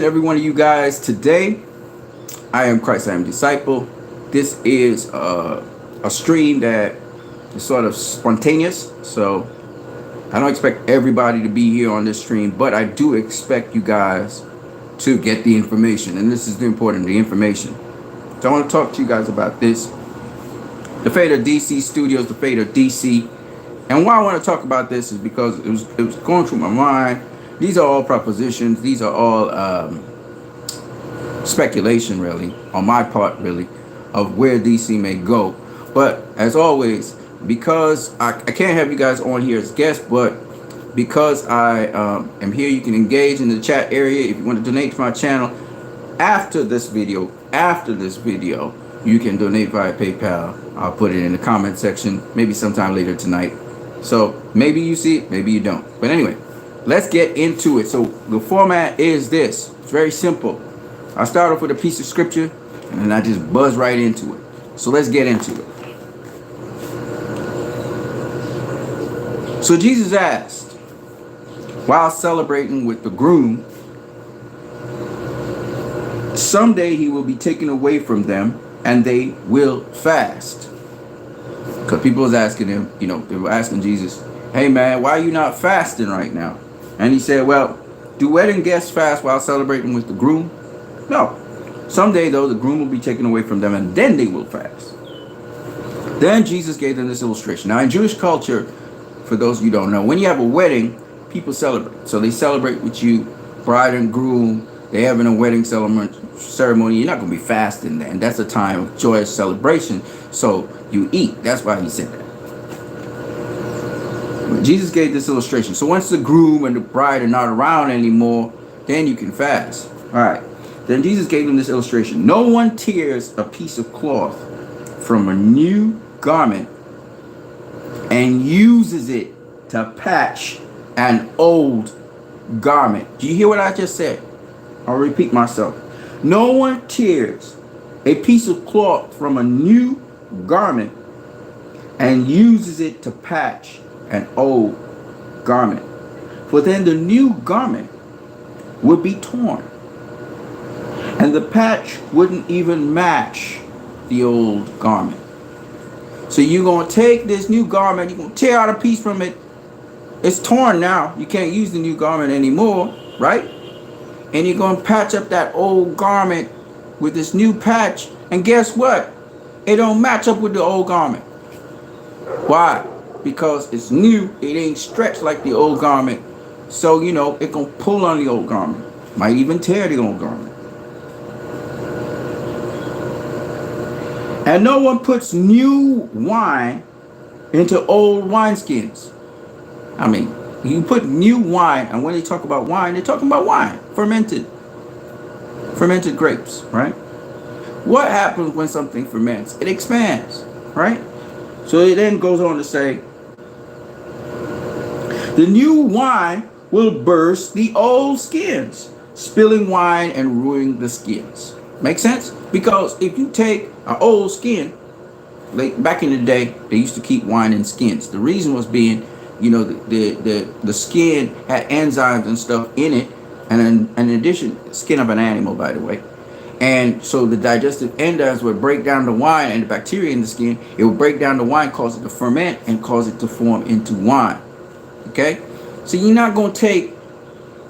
Every one of you guys today. I am Christ, I am disciple. This is a stream that is sort of spontaneous, so I don't expect everybody to be here on this stream, but I do expect you guys to get the information, and this is the important, the information. So I want to talk to you guys about this, the fate of DC Studios, the fate of DC, and why I want to talk about this is because it was going through my mind. These are all propositions. These are all speculation, really, on my part, really, of where DC may go. But as always, because I can't have you guys on here as guests, but because I am here, you can engage in the chat area. If you want to donate to my channel after this video, you can donate via PayPal. I'll put it in the comment section, maybe sometime later tonight. So maybe you see it, maybe you don't. But anyway, let's get into it. So the format is this. It's very simple. I start off with a piece of scripture and then I just buzz right into it. So let's get into it. So Jesus asked, while celebrating with the groom, someday he will be taken away from them and they will fast. Because people was asking him, they were asking Jesus, hey man, why are you not fasting right now? And he said, well, do wedding guests fast while celebrating with the groom? No. Someday, though, the groom will be taken away from them, and then they will fast. Then Jesus gave them this illustration. Now, in Jewish culture, for those of you who don't know, when you have a wedding, people celebrate. So they celebrate with you, bride and groom. They're having a wedding ceremony. You're not going to be fasting then. That's a time of joyous celebration. So you eat. That's why he said that. But Jesus gave this illustration. So once the groom and the bride are not around anymore, then you can fast. All right. Then Jesus gave them this illustration. No one tears a piece of cloth from a new garment and uses it to patch an old garment. Do you hear what I just said? I'll repeat myself. No one tears a piece of cloth from a new garment and uses it to patch an old garment. For then the new garment would be torn, and the patch wouldn't even match the old garment. So you're going to take this new garment, you're going to tear out a piece from it. It's torn now. You can't use the new garment anymore, right? And you're going to patch up that old garment with this new patch. And guess what? It don't match up with the old garment. Why? Because it's new. It ain't stretched like the old garment. So, it going to pull on the old garment. Might even tear the old garment. And no one puts new wine into old wineskins. I mean, you put new wine, and when they talk about wine, they're talking about wine, fermented grapes, right? What happens when something ferments? It expands, right? So it then goes on to say, the new wine will burst the old skins, spilling wine and ruining the skins. Make sense? Because if you take an old skin, like back in the day, they used to keep wine in skins. The reason was being, the skin had enzymes and stuff in it, and in addition, skin of an animal, by the way. And so the digestive enzymes would break down the wine and the bacteria in the skin. It would break down the wine, cause it to ferment, and cause it to form into wine. Okay? So you're not going to take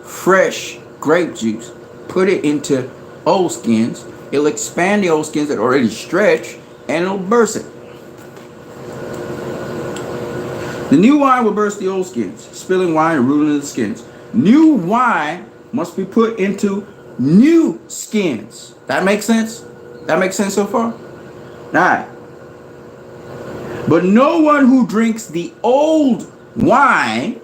fresh grape juice, put it into old skins. It'll expand the old skins that already stretch, and it'll burst it. The new wine will burst the old skins, spilling wine and ruining the skins. New wine must be put into new skins. That makes sense? That makes sense so far? All right. But no one who drinks the old wine,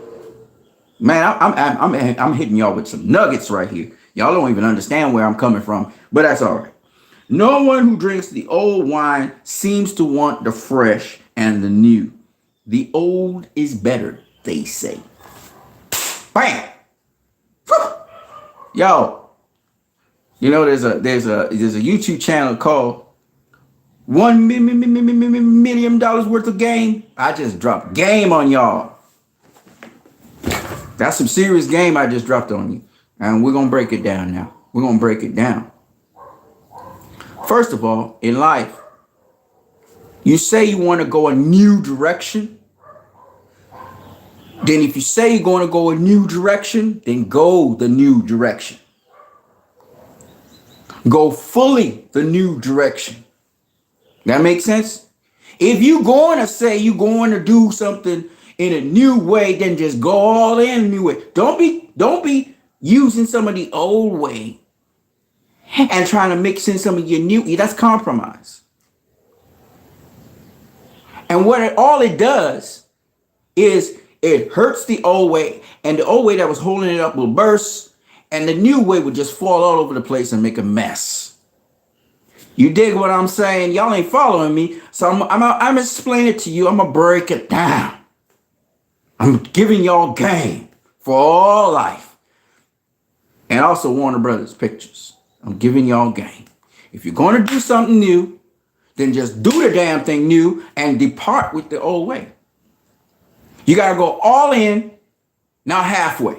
man, I'm hitting y'all with some nuggets right here. Y'all don't even understand where I'm coming from, but that's all right. No one who drinks the old wine seems to want the fresh and the new. The old is better, they say. Bam! Yo, there's a YouTube channel called $1 million worth of game. I just dropped game on y'all. That's some serious game I just dropped on you. And we're going to break it down now. We're going to break it down. First of all, in life, you say you want to go a new direction. Then if you say you're going to go a new direction, then go the new direction. Go fully the new direction. That makes sense? If you're going to say you're going to do something in a new way, then just go all in a new way. Don't be using some of the old way and trying to mix in some of your new. That's compromise. And all it does is it hurts the old way, and the old way that was holding it up will burst, and the new way will just fall all over the place and make a mess. You dig what I'm saying? Y'all ain't following me, so I'm explaining it to you. I'm gonna break it down. I'm giving y'all game for all life, and also Warner Brothers Pictures. I'm giving y'all game. If you're gonna do something new, then just do the damn thing new and depart with the old way. You got to go all in, not halfway.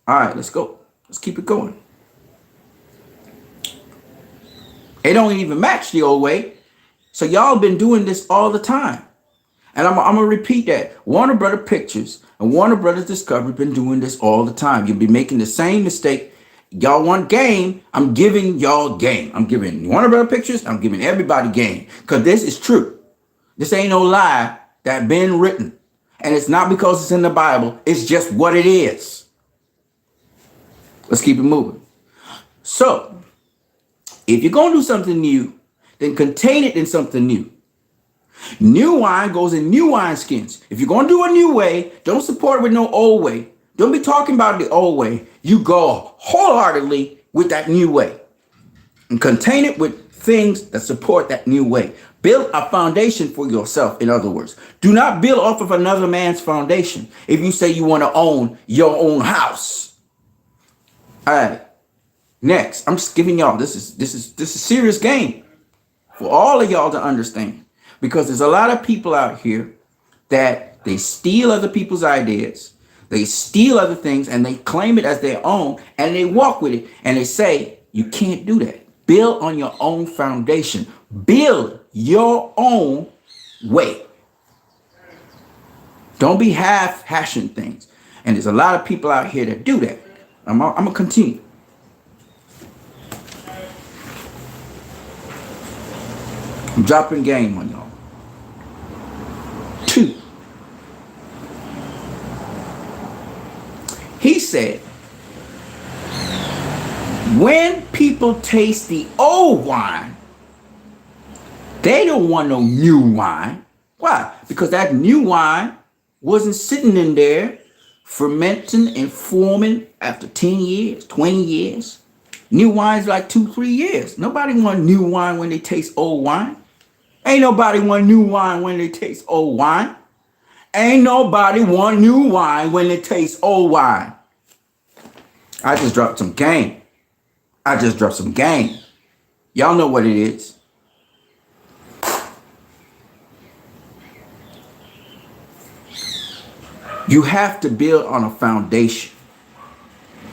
All right, let's go. Let's keep it going. It don't even match the old way. So y'all been doing this all the time. And I'm going to repeat that. Warner Brothers Pictures and Warner Brothers Discovery been doing this all the time. You'll be making the same mistake. Y'all want game. I'm giving y'all game. I'm giving Warner Brothers Pictures. I'm giving everybody game. Because this is true. This ain't no lie that been written. And it's not because it's in the Bible. It's just what it is. Let's keep it moving. So, if you're going to do something new, then contain it in something new. New wine goes in new wine skins. If you're going to do a new way, don't support it with no old way. Don't be talking about the old way. You go wholeheartedly with that new way. And contain it with things that support that new way. Build a foundation for yourself, in other words. Do not build off of another man's foundation if you say you want to own your own house. All right. Next, I'm just giving y'all, this is serious game for all of y'all to understand. Because there's a lot of people out here that they steal other people's ideas. They steal other things and they claim it as their own and they walk with it and they say, you can't do that. Build on your own foundation. Build your own way. Don't be half-hashing things. And there's a lot of people out here that do that. I'm going to continue. I'm dropping game on y'all. 2. He said, when people taste the old wine, they don't want no new wine. Why? Because that new wine wasn't sitting in there fermenting and forming after 10 years, 20 years. New wine's like 2-3 years. Nobody want new wine when they taste old wine. Ain't nobody want new wine when they taste old wine. Ain't nobody want new wine when they taste old wine. I just dropped some game. Y'all know what it is. You have to build on a foundation.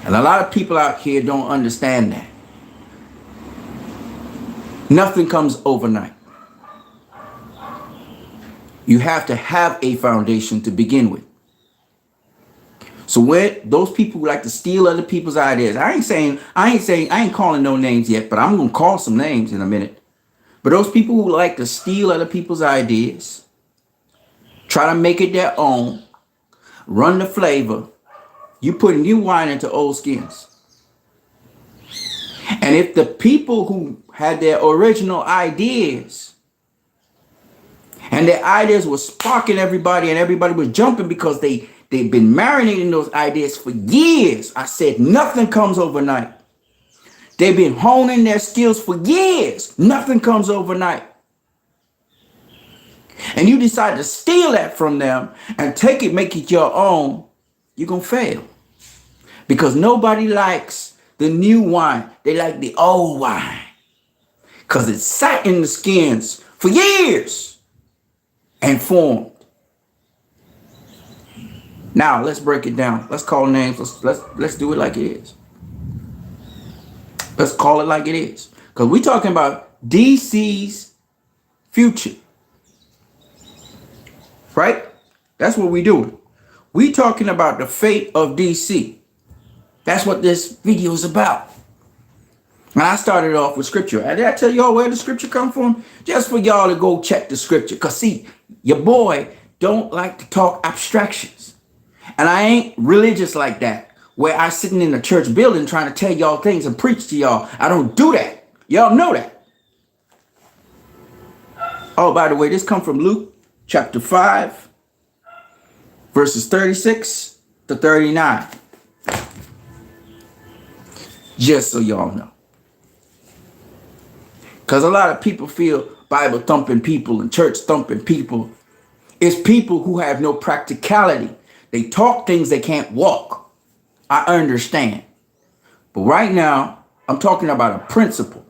And a lot of people out here don't understand that. Nothing comes overnight. You have to have a foundation to begin with. So when those people who like to steal other people's ideas, I ain't calling no names yet, but I'm going to call some names in a minute. But those people who like to steal other people's ideas, try to make it their own, run the flavor, you put new wine into old skins. And if the people who had their original ideas and their ideas were sparking everybody and everybody was jumping because they've been marinating those ideas for years. I said nothing comes overnight. They've been honing their skills for years. Nothing comes overnight. And you decide to steal that from them and take it, make it your own, you're going to fail. Because nobody likes the new wine. They like the old wine. Because it sat in the skins for years and formed. Now let's break it down. Let's call names. Let's do it like it is. Let's call it like it is. Because we're talking about DC's future. Right? That's what we're doing. We talking about the fate of DC. That's what this video is about. And I started off with scripture. Did I tell y'all where the scripture come from? Just for y'all to go check the scripture. Because see, your boy don't like to talk abstractions. And I ain't religious like that, where I sitting in a church building trying to tell y'all things and preach to y'all. I don't do that. Y'all know that. Oh, by the way, this come from Luke chapter 5, verses 36 to 39. Just so y'all know. Because a lot of people feel Bible thumping people and church thumping people. It's people who have no practicality. They talk things they can't walk. I understand. But right now, I'm talking about a principle.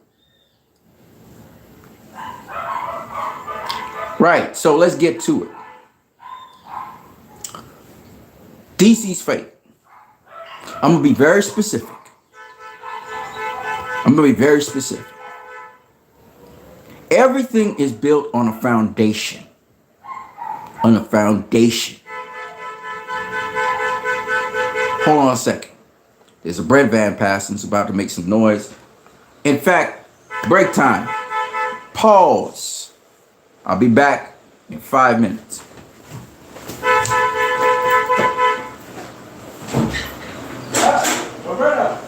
Right, so let's get to it. DC's fate. I'm going to be very specific. Everything is built on a foundation. Hold on a second. There's a bread van passing. It's about to make some noise. In fact, break time. Pause. I'll be back in 5 minutes. Roberta,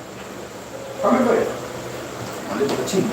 come here. A little tea.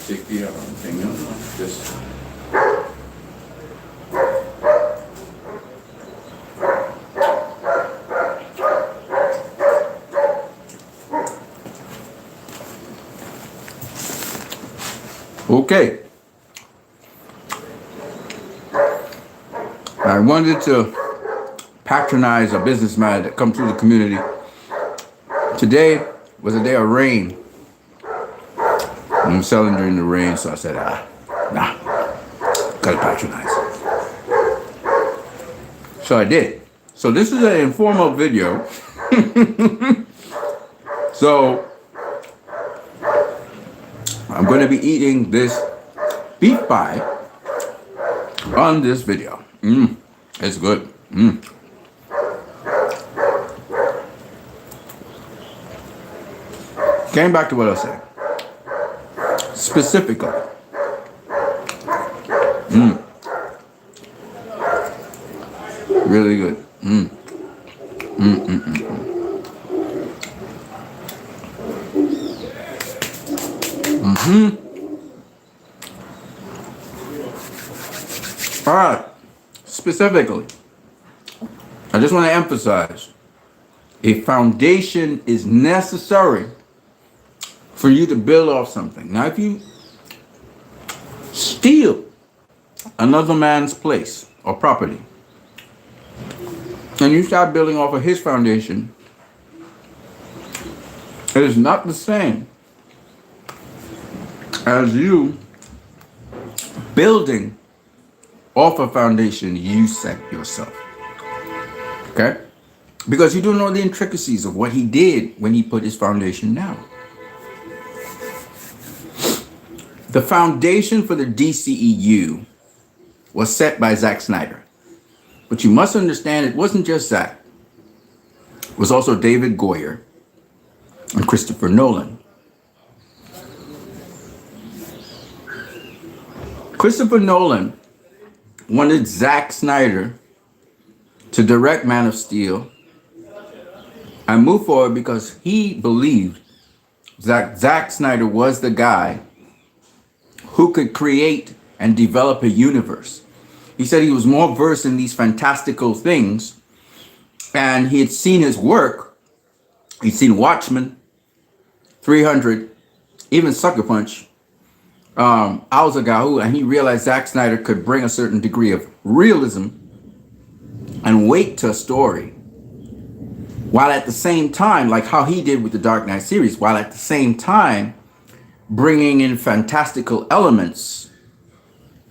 Take the thing out. Just. Okay. I wanted to patronize a businessman that comes through the community. Today was a day of rain. I'm selling during the rain, so I said, nah, gotta patronize. So I did. So this is an informal video. So I'm going to be eating this beef pie on this video. It's good. Came back to what I was saying. Specifically. Really good. All right. Specifically, I just want to emphasize a foundation is necessary for you to build off something. Now, if you steal another man's place or property and you start building off of his foundation, it is not the same as you building off a foundation you set yourself. Okay? Because you don't know the intricacies of what he did when he put his foundation down. The foundation for the DCEU was set by Zack Snyder. But you must understand it wasn't just Zack. It was also David Goyer and Christopher Nolan. Christopher Nolan wanted Zack Snyder to direct Man of Steel and move forward because he believed that Zack Snyder was the guy who could create and develop a universe. He said he was more versed in these fantastical things, and he had seen his work. He'd seen Watchmen, 300, even Sucker Punch. I was a guy who, and he realized Zack Snyder could bring a certain degree of realism and weight to a story, while at the same time, like how he did with the Dark Knight series, while at the same time bringing in fantastical elements,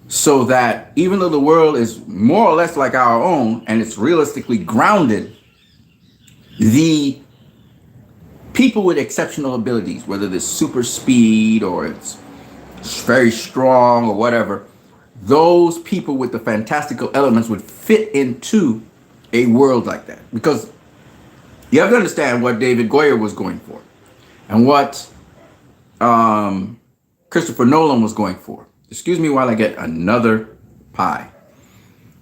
so that even though the world is more or less like our own and it's realistically grounded, the people with exceptional abilities, whether it's super speed or it's very strong or whatever, those people with the fantastical elements would fit into a world like that. Because you have to understand what David Goyer was going for and what Christopher Nolan was going for. Excuse me while I get another pie.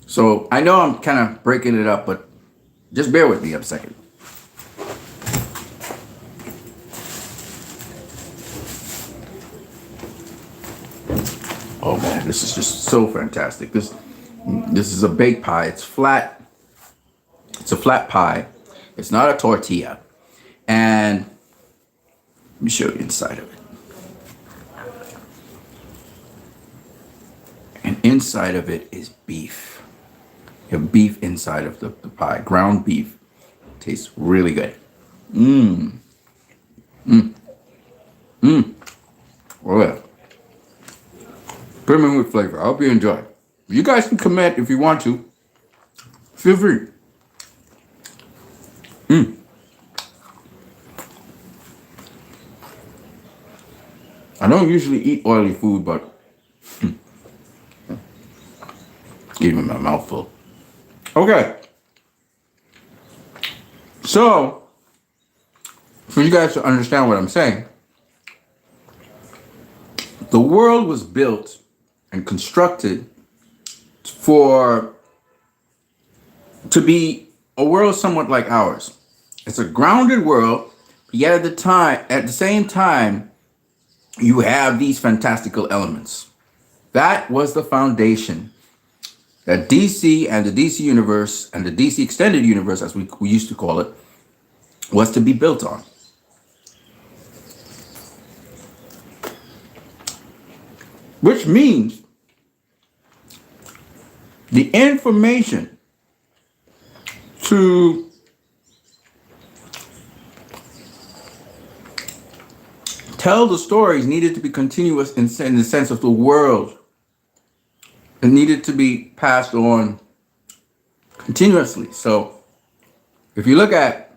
So I know I'm kind of breaking it up, but just bear with me a second. Oh man, this is just so fantastic. This is a baked pie. It's flat. It's a flat pie. It's not a tortilla. And let me show you inside of it. And inside of it is beef. You have beef inside of the pie. Ground beef. Tastes really good. Oh yeah. Brimming with flavor. I hope you enjoy. You guys can comment if you want to. Feel free. I don't usually eat oily food, but even my mouth full. Okay. So, for you guys to understand what I'm saying, the world was built and constructed to be a world somewhat like ours. It's a grounded world, yet at the same time, you have these fantastical elements. That was the foundation that DC and the DC universe and the DC extended universe, as we used to call it, was to be built on. Which means the information to tell the stories needed to be continuous in the sense of the world. It needed to be passed on continuously. So if you look at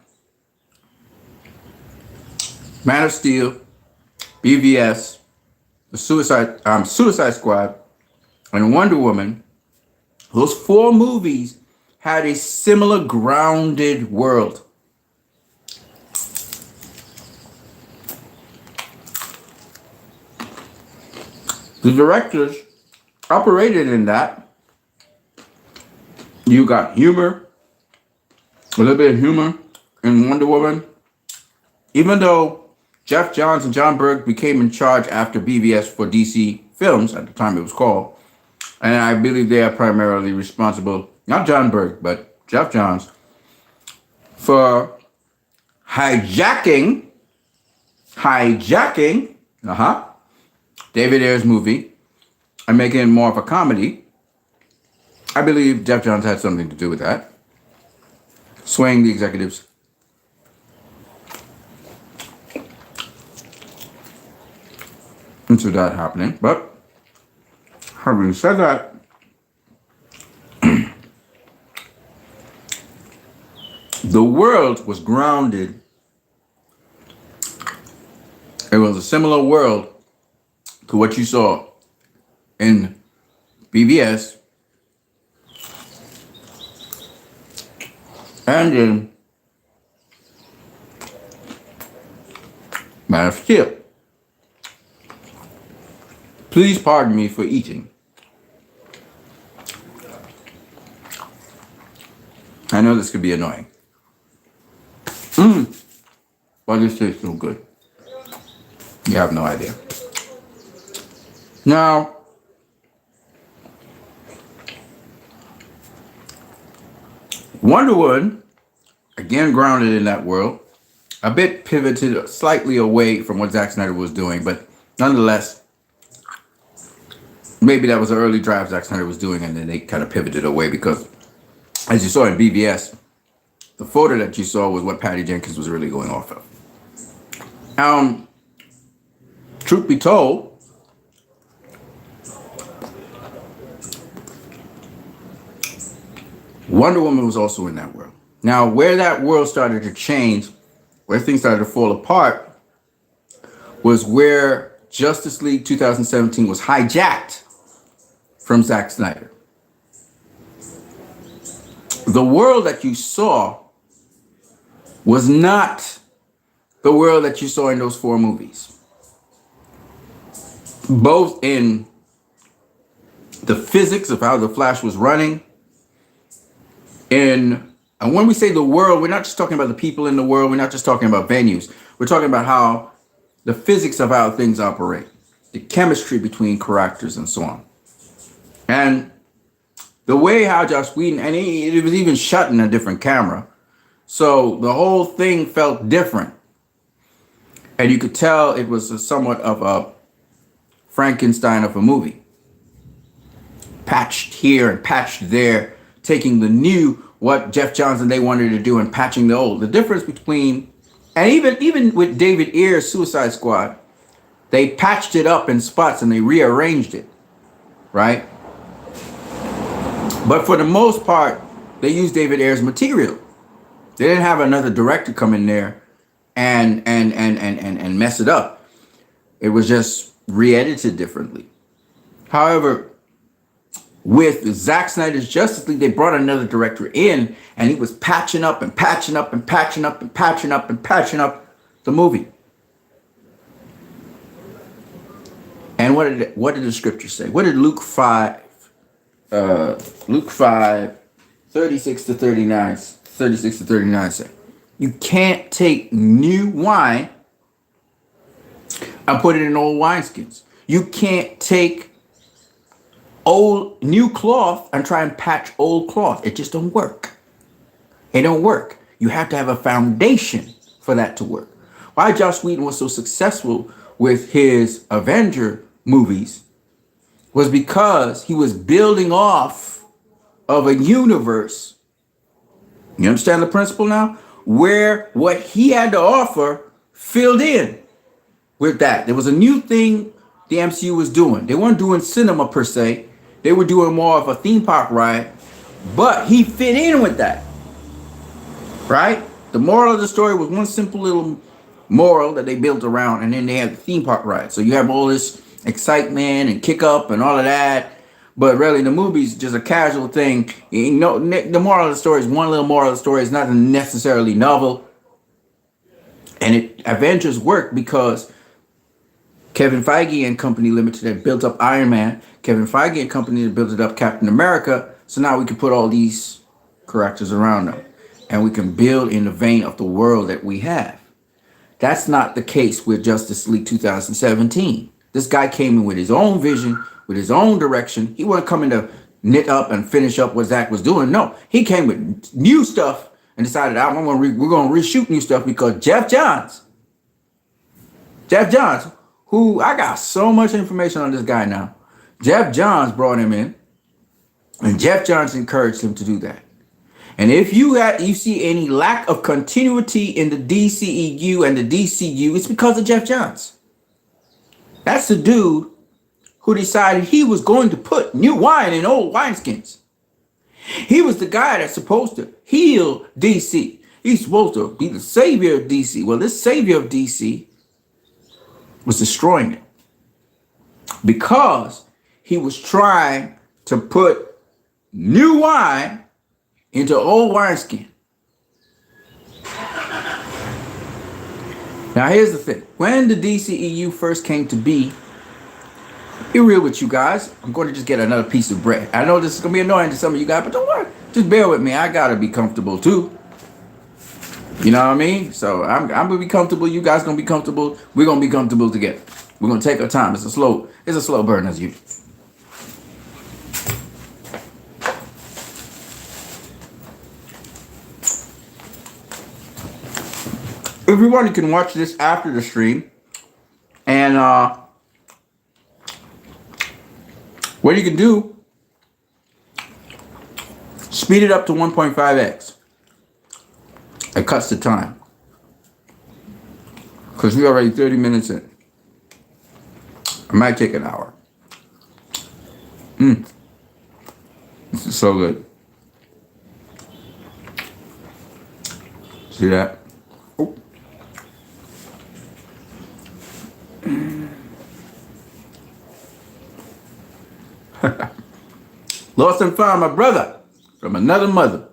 Man of Steel, BVS, the Suicide Squad, and Wonder Woman, those 4 movies had a similar grounded world. The directors operated in that. You got humor, a little bit of humor in Wonder Woman. Even though Jeff Johns and John Berg became in charge after BVS for DC Films, at the time it was called, and I believe they are primarily responsible, not John Berg, but Jeff Johns, for hijacking David Ayer's movie and making it more of a comedy. I believe Jeff Johns had something to do with that, swaying the executives. Into that happening. But having said that, the world was grounded. It was a similar world to what you saw in BVS and in Man of Steel. Please pardon me for eating. I know this could be annoying. But this tastes so good. You have no idea. Now, Wonder Woman, again grounded in that world, a bit pivoted slightly away from what Zack Snyder was doing, but nonetheless, maybe that was an early draft Zack Snyder was doing, and then they kind of pivoted away because, as you saw in BVS, the photo that you saw was what Patty Jenkins was really going off of. Truth be told, Wonder Woman was also in that world. Now, where that world started to change, where things started to fall apart, was where Justice League 2017 was hijacked from Zack Snyder. The world that you saw was not the world that you saw in those 4 movies. Both in the physics of how the Flash was running, and when we say the world, we're not just talking about the people in the world, we're not just talking about venues. We're talking about how the physics of how things operate, the chemistry between characters and so on. And the way how Joss Whedon, and it was even shot in a different camera. So the whole thing felt different. And you could tell it was somewhat of a Frankenstein of a movie. Patched here and patched there, taking the new, what Jeff Johns and they wanted to do, and patching the old. The difference between, and even with David Ayer's Suicide Squad, they patched it up in spots and they rearranged it, right? But for the most part, they used David Ayer's material. They didn't have another director come in there and mess it up. It was just re-edited differently. However, with Zack Snyder's Justice League, they brought another director in, and he was patching up and patching up and patching up and patching up and patching up the movie. And what did the scripture say? What did Luke 5, 36 to 39 say? You can't take new wine and put it in old wineskins. You can't take new cloth and try and patch old cloth. It just don't work. It don't work. You have to have a foundation for that to work. Why Joss Whedon was so successful with his Avenger movies was because he was building off of a universe. You understand the principle now? Where what he had to offer filled in with that. There was a new thing the MCU was doing. They weren't doing cinema per se. They were doing more of a theme park ride, but he fit in with that, right? The moral of the story was one simple little moral that they built around, and then they had the theme park ride. So you have all this excitement and kick up and all of that, but really the movie's just a casual thing. You know, the moral of the story is one little moral of the story. It's not necessarily novel, and Avengers worked because Kevin Feige and Company Limited had built up Iron Man. Kevin Feige and Company had built up Captain America. So now we can put all these characters around them, and we can build in the vein of the world that we have. That's not the case with Justice League 2017. This guy came in with his own vision, with his own direction. He wasn't coming to knit up and finish up what Zack was doing. No, he came with new stuff and decided we're going to reshoot new stuff because Jeff Johns, who I got so much information on this guy now. Jeff Johns brought him in, and Jeff Johns encouraged him to do that. And if you see any lack of continuity in the DCEU and the DCU, it's because of Jeff Johns. That's the dude who decided he was going to put new wine in old wineskins. He was the guy that's supposed to heal DC. He's supposed to be the savior of DC. Well, this savior of DC was destroying it because he was trying to put new wine into old wineskin. Now here's the thing. When the DCEU first came to be real with you guys, I'm going to just get another piece of bread. I know this is going to be annoying to some of you guys, but don't worry. Just bear with me. I got to be comfortable too. You know what I mean? So I'm going to be comfortable. You guys going to be comfortable. We're going to be comfortable together. We're going to take our time. It's a slow burn as usual. If you want, you can watch this after the stream. And what you can do, speed it up to 1.5x. It cuts the time. Because we're already 30 minutes in. It might take an hour. This is so good. See that? Oh. Lost and found, my brother from another mother.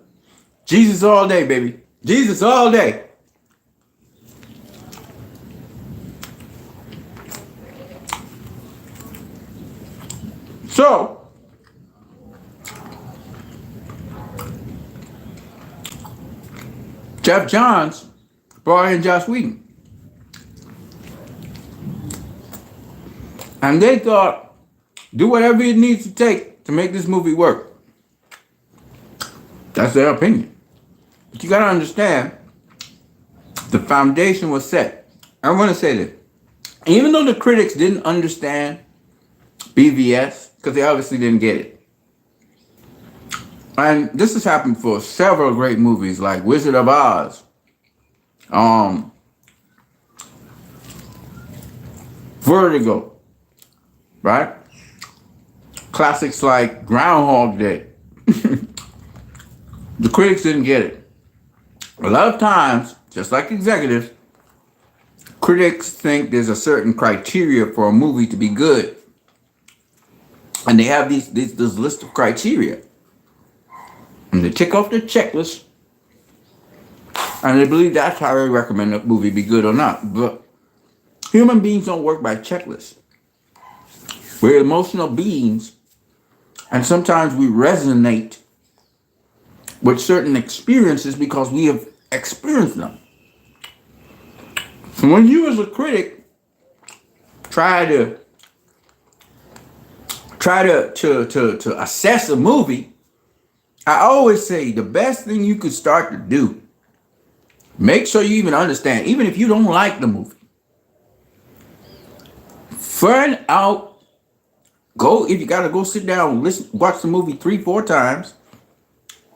Jesus all day, baby. Jesus all day. So, Jeff Johns brought in Joss Whedon. And they thought, do whatever it needs to take to make this movie work. That's their opinion. But you gotta understand, the foundation was set. I want to say this. Even though the critics didn't understand BVS, because they obviously didn't get it. And this has happened for several great movies like Wizard of Oz, Vertigo, right? Classics like Groundhog Day. The critics didn't get it. A lot of times, just like executives, critics think there's a certain criteria for a movie to be good. And they have this list of criteria. And they tick off the checklist. And they believe that's how they recommend a movie be good or not. But human beings don't work by checklists. We're emotional beings. And sometimes we resonate with certain experiences because we have experienced them. So when you as a critic try to assess a movie, I always say the best thing you could start to do, make sure you even understand, even if you don't like the movie, find out, if you gotta go sit down and watch the movie 3-4 times,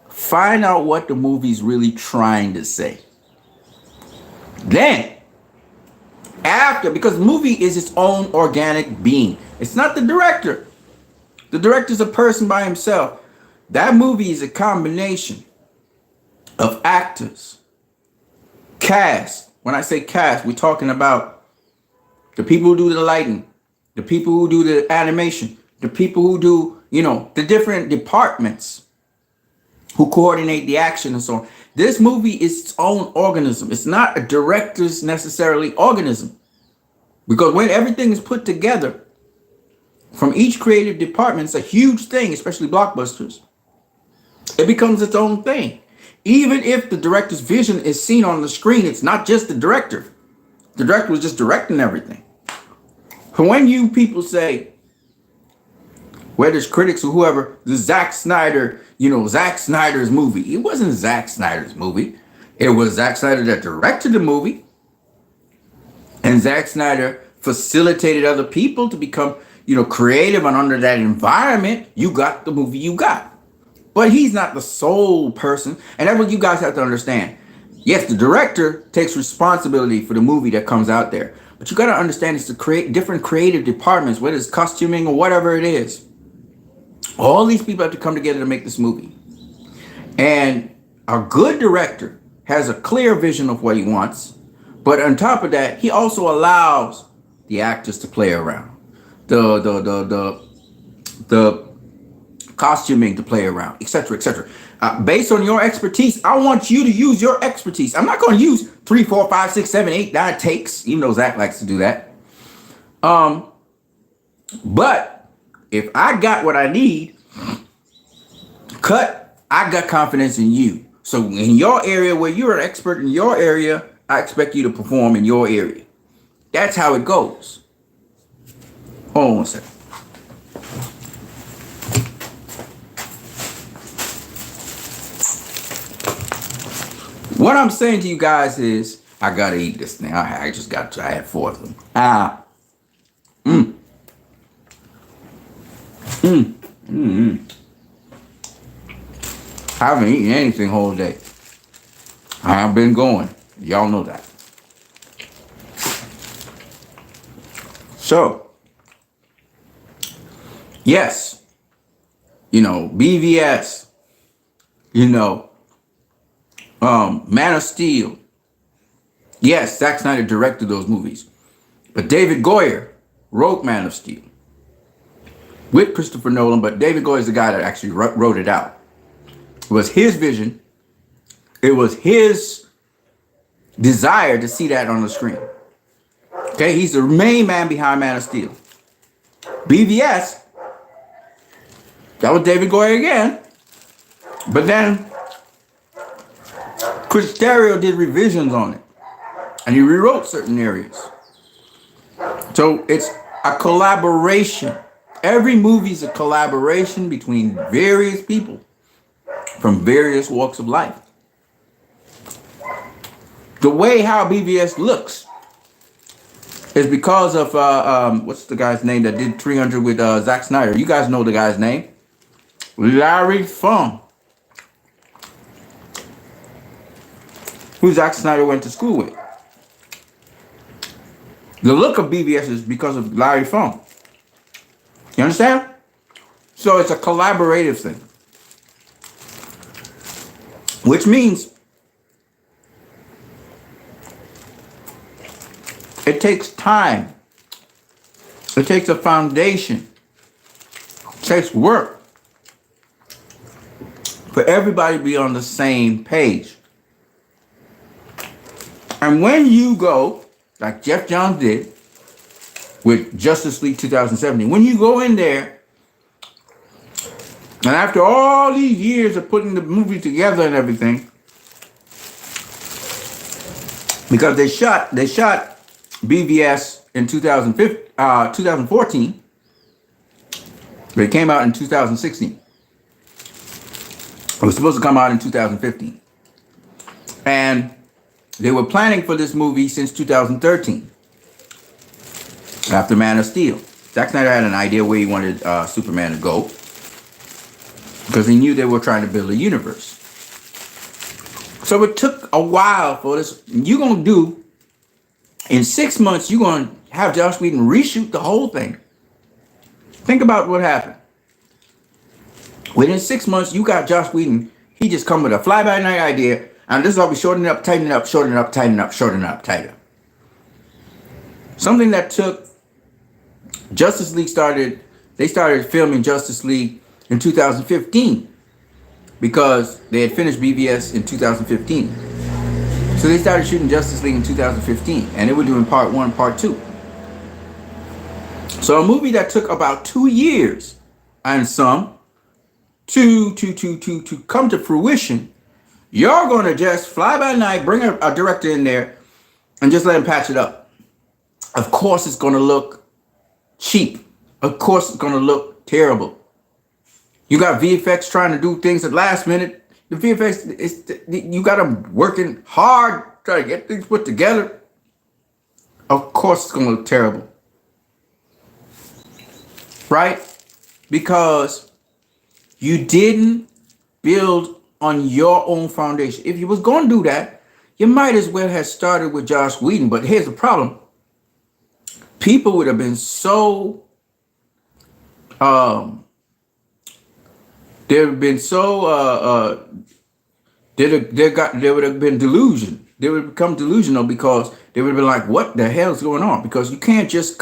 find out what the movie's really trying to say. Then, because the movie is its own organic being. It's not the director. The director's a person by himself. That movie is a combination of actors, cast. When I say cast, we're talking about the people who do the lighting, the people who do the animation, the people who do, the different departments who coordinate the action and so on. This movie is its own organism. It's not a director's necessarily organism. Because when everything is put together from each creative department, it's a huge thing, especially blockbusters. It becomes its own thing. Even if the director's vision is seen on the screen, it's not just the director. The director was just directing everything. So when you people say, whether it's critics or whoever, the Zack Snyder, Zack Snyder's movie. It wasn't Zack Snyder's movie. It was Zack Snyder that directed the movie. And Zack Snyder facilitated other people to become, creative, and under that environment, you got the movie you got. But he's not the sole person. And that's what you guys have to understand. Yes, the director takes responsibility for the movie that comes out there. But you got to understand it's to create different creative departments, whether it's costuming or whatever it is. All these people have to come together to make this movie. And a good director has a clear vision of what he wants. But on top of that, he also allows the actors to play around. The costuming to play around, etc., etc. Based on your expertise, I want you to use your expertise. I'm not going to use 3, 4, 5, 6, 7, 8, 9 takes, even though Zach likes to do that. But if I got what I need, I got confidence in you. So in your area, where you're an expert in your area, I expect you to perform in your area. That's how it goes. Hold on one second. What I'm saying to you guys is, I gotta eat this thing. I had 4 of them. I haven't eaten anything whole day. I've been going. Y'all know that. So, yes, BVS, Man of Steel. Yes, Zack Snyder directed those movies. But David Goyer wrote Man of Steel. with Christopher Nolan, but David Goyer is the guy that actually wrote it out. It was his vision. It was his desire to see that on the screen. Okay, he's the main man behind Man of Steel. BVS, that was David Goyer again. But then Chris Terrio did revisions on it. And he rewrote certain areas. So it's a collaboration. Every movie is a collaboration between various people from various walks of life. The way how BVS looks is because of what's the guy's name that did 300 with Zack Snyder? You guys know the guy's name, Larry Fong, who Zack Snyder went to school with. The look of BVS is because of Larry Fong. You understand? So it's a collaborative thing, which means it takes time. It takes a foundation. It takes work for everybody to be on the same page. And when you go, like Jeff Johns did with Justice League 2017, when you go in there, and after all these years of putting the movie together and everything, because they shot BVS in 2014, but it came out in 2016. It was supposed to come out in 2015. And they were planning for this movie since 2013, after Man of Steel. Zack Snyder had an idea where he wanted Superman to go, because he knew they were trying to build a universe. So it took a while for this. You're going to do, in 6 months, you're going to have Joss Whedon reshoot the whole thing. Think about what happened. Within 6 months, you got Joss Whedon. He just come with a fly-by-night idea. And this is all be shortening up, tightening up, shortening up, tightening up, shortening up, tighter. Something that took Justice League they started filming Justice League in 2015 because they had finished BVS in 2015. So they started shooting Justice League in 2015, and they were doing part 1, part 2. So a movie that took about 2 years and some to come to fruition. You're going to just fly by night, bring a director in there, and just let him patch it up. Of course, it's going to look cheap. Of course, it's going to look terrible. You got VFX trying to do things at last minute. The VFX, you got them working hard trying to get things put together. Of course, it's going to look terrible. Right? Because you didn't build on your own foundation. If you was going to do that, you might as well have started with Joss Whedon. But here's the problem. People would have been so they would have been so they would have been delusional. They would have become delusional because they would have been like, what the hell is going on? Because you can't just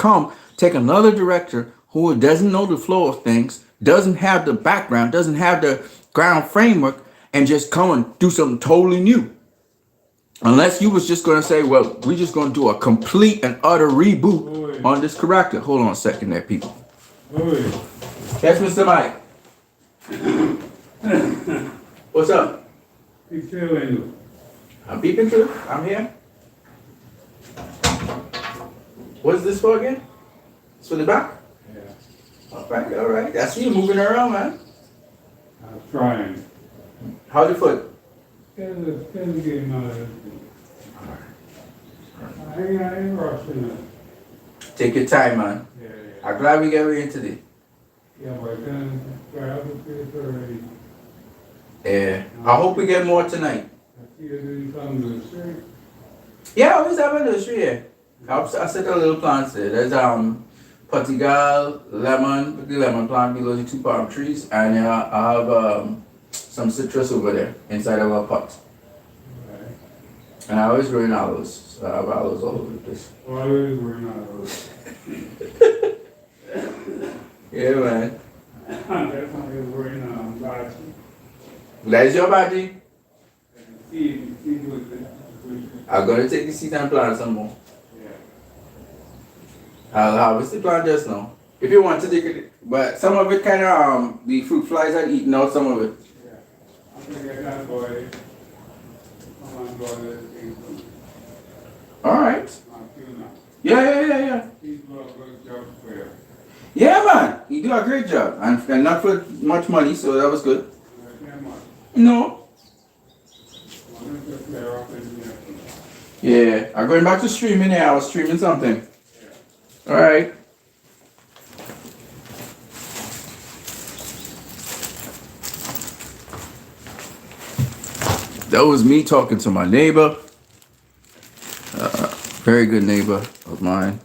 take another director who doesn't know the flow of things, doesn't have the background, doesn't have the ground framework, and just come and do something totally new. Unless you was just going to say, well, we're just going to do a complete and utter reboot on this character. Hold on a second there, people. That's Mr. Mike. What's up? I'm peeping through. I'm here. What is this for again? It's for the back? Yeah. All right. I see you moving around, man. I'm trying. How's your foot? It's getting out of it. I ain't rushing it. Take your time, man. Yeah. I'm glad we got into this. Yeah, but then grab a piece already. Yeah. I hope we get more tonight. I see you doing something to the street. Yeah, I always have a tree here. I set a little plants there. There's Portugal, lemon, with the lemon plant below the 2 palm trees, and I have some citrus over there inside of a pot. Right. And I always grow in aloes, so I have aloes all over the place. Always we're not those. Yeah, man. That's why they're working on Lodge. That's your body. See what the, I'm gonna take the seed and plant some more. yeah. I'll harvest the plant just now. If you want to take it, but some of it kind of the fruit flies are eating out some of it. Yeah. I'm gonna get that boy. Come on, boy, let's see some. All right. Few now. Yeah. He's doing a good job for Yeah, man. You do a great job, and not for much money, so that was good. No. Yeah, I'm going back to streaming. Yeah, I was streaming something. All right. That was me talking to my neighbor, very good neighbor of mine,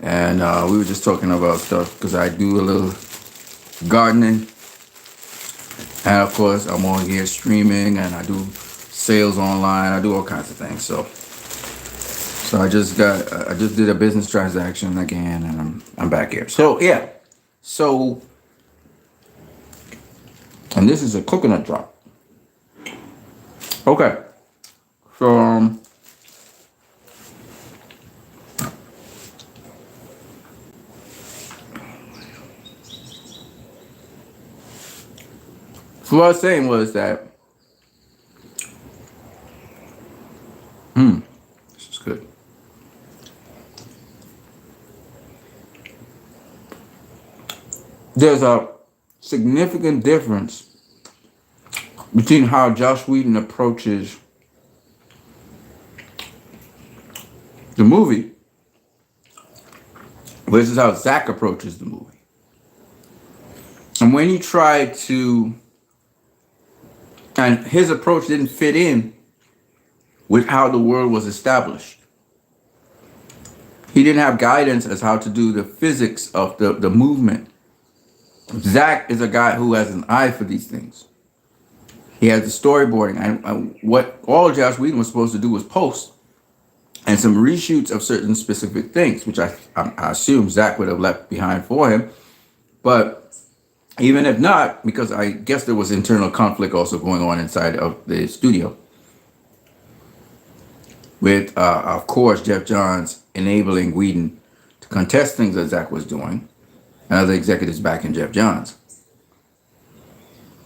and we were just talking about stuff because I do a little gardening, and of course I'm on here streaming, and I do sales online. I do all kinds of things. So I just did a business transaction again, and I'm back here. So yeah, so and this is a coconut drop. Okay, so so what I was saying was that this is good. There's a significant difference between how Joss Whedon approaches the movie versus how Zack approaches the movie. And when he tried to, and his approach didn't fit in with how the world was established. He didn't have guidance as how to do the physics of the movement. Zack is a guy who has an eye for these things. He has the storyboarding, and what all Joss Whedon was supposed to do was post and some reshoots of certain specific things, which I assume Zack would have left behind for him. But even if not, because I guess there was internal conflict also going on inside of the studio, with of course Jeff Johns enabling Whedon to contest things that Zack was doing, and other executives backing Jeff Johns.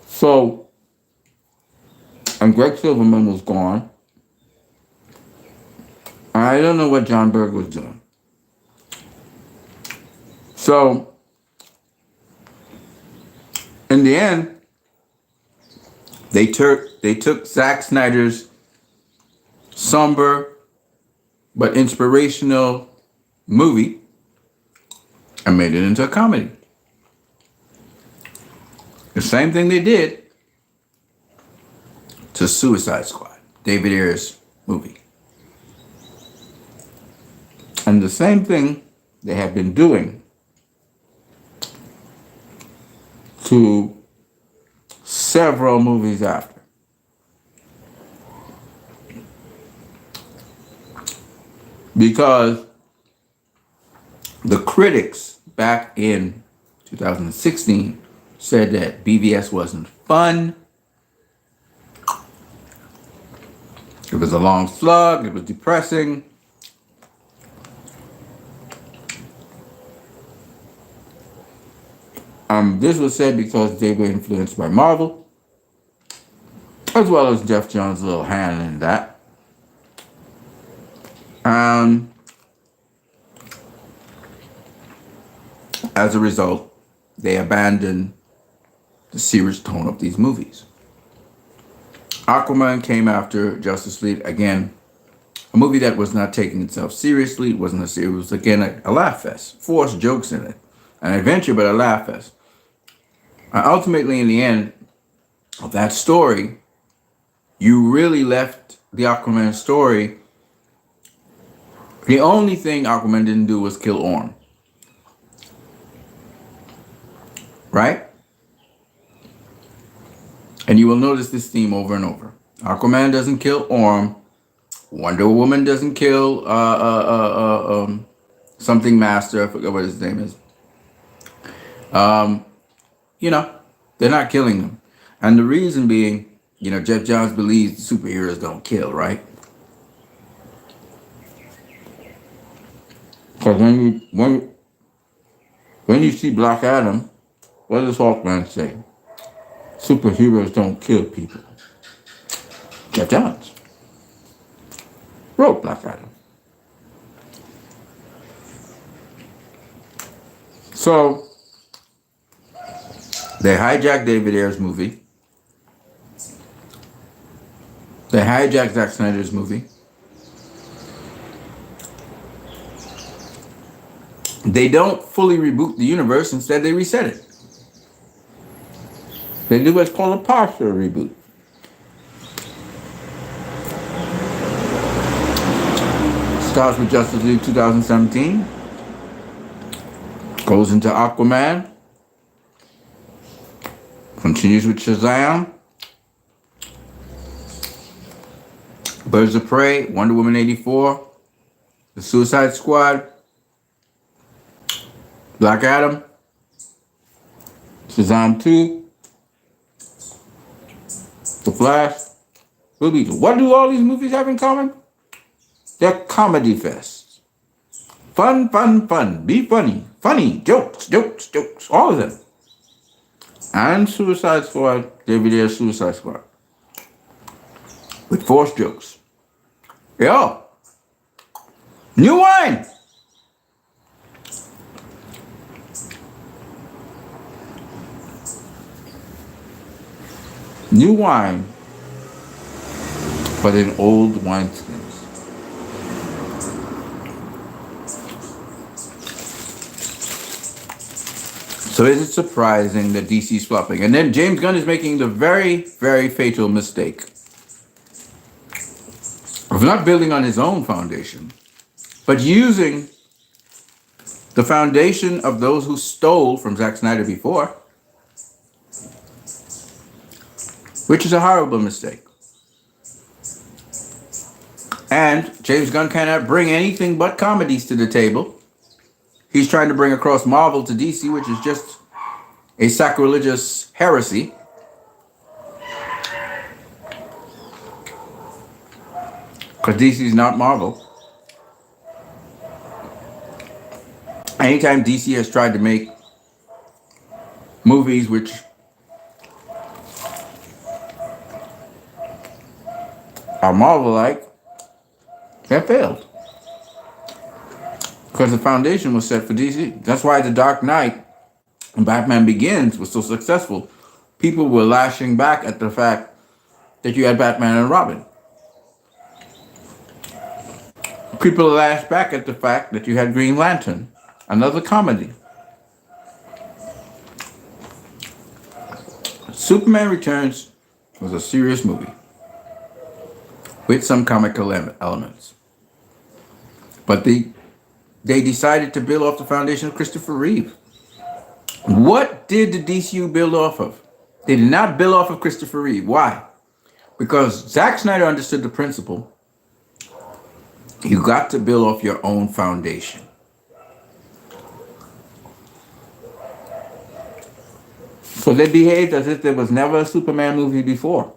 So, and Greg Silverman was gone. I don't know what John Berg was doing. So, in the end, they took Zack Snyder's somber but inspirational movie and made it into a comedy. The same thing they did to Suicide Squad, David Ayer's movie. And the same thing they have been doing to several movies after. Because the critics back in 2016 said that BVS wasn't fun. It was a long slug. It was depressing. This was said because they were influenced by Marvel, as well as Jeff Johns' little hand in that. As a result, they abandoned the serious tone of these movies. Aquaman came after Justice League, again, a movie that was not taking itself seriously. It wasn't a serious, it was again a laugh fest. Forced jokes in it. An adventure, but a laugh fest. Ultimately, in the end of that story, you really left the Aquaman story. The only thing Aquaman didn't do was kill Orm. Right? And you will notice this theme over and over. Aquaman doesn't kill Orm. Wonder Woman doesn't kill something master. I forget what his name is. You know, they're not killing them. And the reason being, Jeff Johns believes the superheroes don't kill, right? Because when you see Black Adam, what does Hawkman say? Superheroes don't kill people. Jeff Johns wrote Black Adam. So they hijacked David Ayer's movie. They hijacked Zack Snyder's movie. They don't fully reboot the universe. Instead, they reset it. They do what's called a partial reboot. Starts with Justice League 2017. Goes into Aquaman. Continues with Shazam. Birds of Prey, Wonder Woman 84, The Suicide Squad, Black Adam, Shazam 2, The Flash, Blue Beetle. What do all these movies have in common? They're comedy fests. Fun, fun, fun. Be funny. Funny. Jokes, jokes, jokes. All of them. And Suicide Squad, David Ayer's Suicide Squad. With forced jokes. Yo. New wine. New wine, but in old wineskins. So is it surprising that DC's flopping? And then James Gunn is making the very, very fatal mistake of not building on his own foundation, but using the foundation of those who stole from Zack Snyder before, which is a horrible mistake. And James Gunn cannot bring anything but comedies to the table. He's trying to bring across Marvel to DC, which is just a sacrilegious heresy. Because DC is not Marvel. Anytime DC has tried to make movies which are Marvel-like, they failed. Because the foundation was set for DC. That's why The Dark Knight and Batman Begins was so successful. People were lashing back at the fact that you had Batman and Robin. People lashed back at the fact that you had Green Lantern, another comedy. Superman Returns was a serious movie with some comical elements. But they decided to build off the foundation of Christopher Reeve. What did the DCU build off of? They did not build off of Christopher Reeve. Why? Because Zack Snyder understood the principle. You got to build off your own foundation. So they behaved as if there was never a Superman movie before.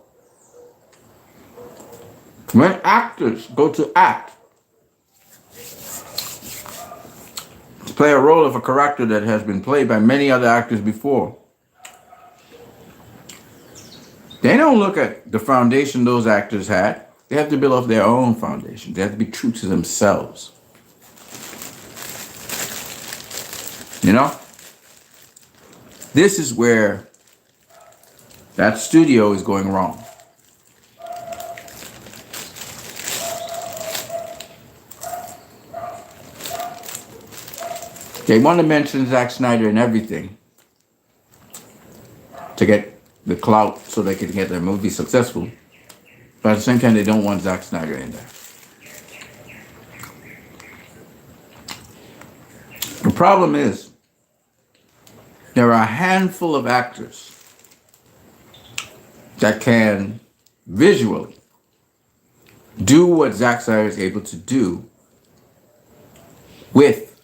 When actors go to act, to play a role of a character that has been played by many other actors before, they don't look at the foundation those actors had. They have to build off their own foundation. They have to be true to themselves. You know? This is where that studio is going wrong. They want to mention Zack Snyder and everything to get the clout so they can get their movie successful. But at the same time, they don't want Zack Snyder in there. The problem is, there are a handful of actors that can visually do what Zack Snyder is able to do with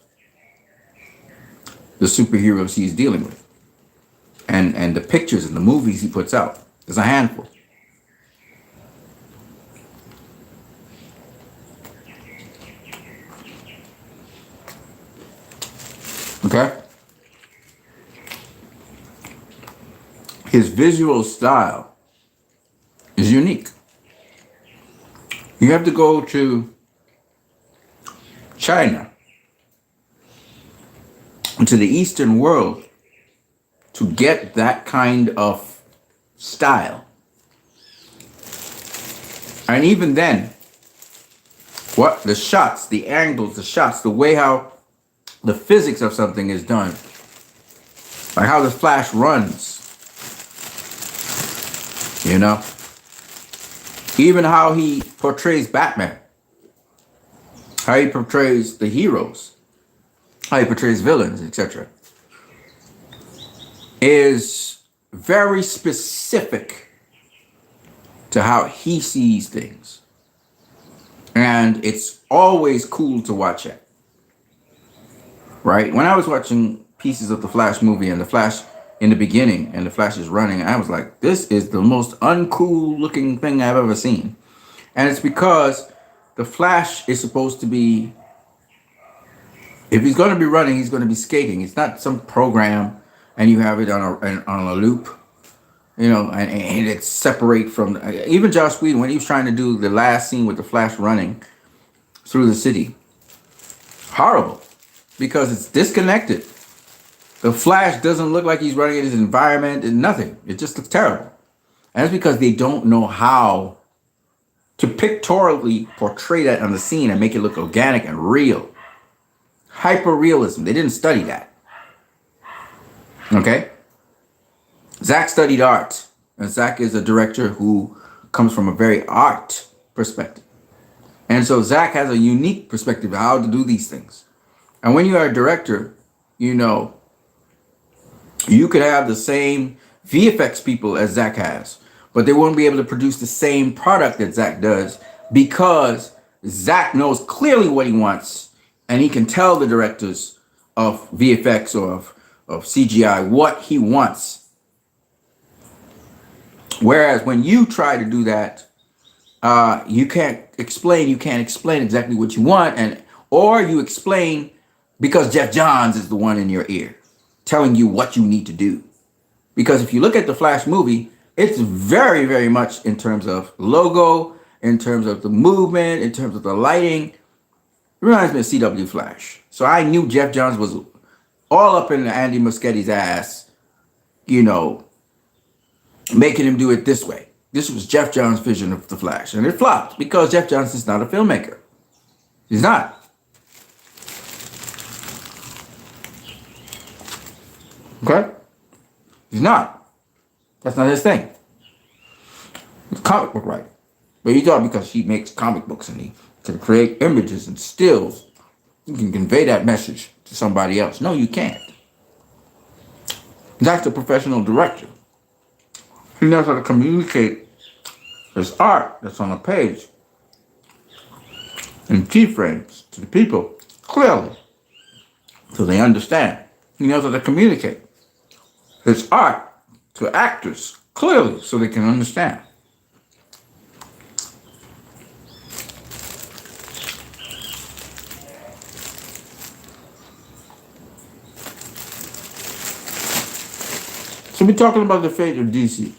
the superheroes he's dealing with. and the pictures and the movies he puts out. There's a handful. Okay? His visual style is unique. You have to go to China, into the Eastern world, to get that kind of style. And even then, what the shots, the angles, the shots, the way how the physics of something is done, like how the Flash runs, you know, even how he portrays Batman, how he portrays the heroes, how he portrays villains, etc., is very specific to how he sees things. And it's always cool to watch it. Right? When I was watching pieces of the Flash movie and the Flash in the beginning and the Flash is running, I was like, this is the most uncool looking thing I've ever seen. And it's because the Flash is supposed to be, if he's going to be running, he's going to be skating. It's not some program and you have it on a loop, you know, and it's separate from, even Joss Whedon, when he was trying to do the last scene with the Flash running through the city, horrible, because it's disconnected. The Flash doesn't look like he's running in his environment and nothing. It just looks terrible. And that's because they don't know how to pictorially portray that on the scene and make it look organic and real. Hyper realism. They didn't study that. Okay? Zack studied art. And Zack is a director who comes from a very art perspective. And so Zack has a unique perspective of how to do these things. And when you are a director, you know, you could have the same VFX people as Zack has, but they won't be able to produce the same product that Zack does because Zack knows clearly what he wants and he can tell the directors of VFX or of CGI what he wants. Whereas when you try to do that, you can't explain exactly what you want, or you explain because Jeff Johns is the one in your ear telling you what you need to do. Because if you look at the Flash movie, it's very, very much in terms of logo, in terms of the movement, in terms of the lighting. It reminds me of CW Flash. So I knew Jeff Johns was all up in Andy Muschietti's ass, you know, making him do it this way. This was Jeff Johns' vision of the Flash. And it flopped because Jeff Johns is not a filmmaker. He's not. Okay? He's not. That's not his thing. He's a comic book writer. But he thought because he makes comic books and he can create images and stills, you can convey that message to somebody else. No, you can't. That's a professional director. He knows how to communicate his art that's on a page in keyframes to the people clearly so they understand. He knows how to communicate his art to actors clearly so they can understand. So we're talking about the fate of DC.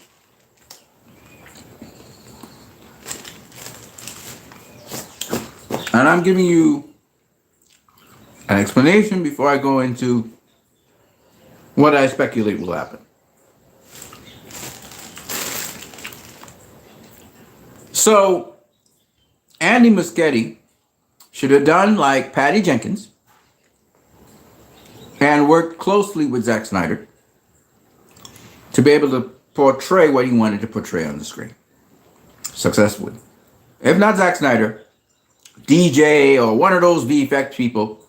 And I'm giving you an explanation before I go into what I speculate will happen. So, Andy Muschietti should have done like Patty Jenkins and worked closely with Zack Snyder to be able to portray what he wanted to portray on the screen successfully. If not Zack Snyder, DJ or one of those VFX people,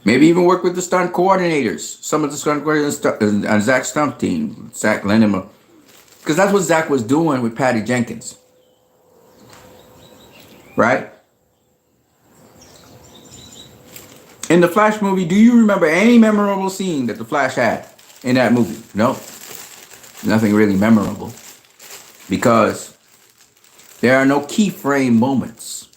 maybe even work with the stunt coordinators, some of the stunt coordinators on Zack's stunt team, Zack lent him, because that's what Zack was doing with Patty Jenkins. Right? In the Flash movie, do you remember any memorable scene that the Flash had in that movie? No. Nothing really memorable. Because there are no keyframe moments.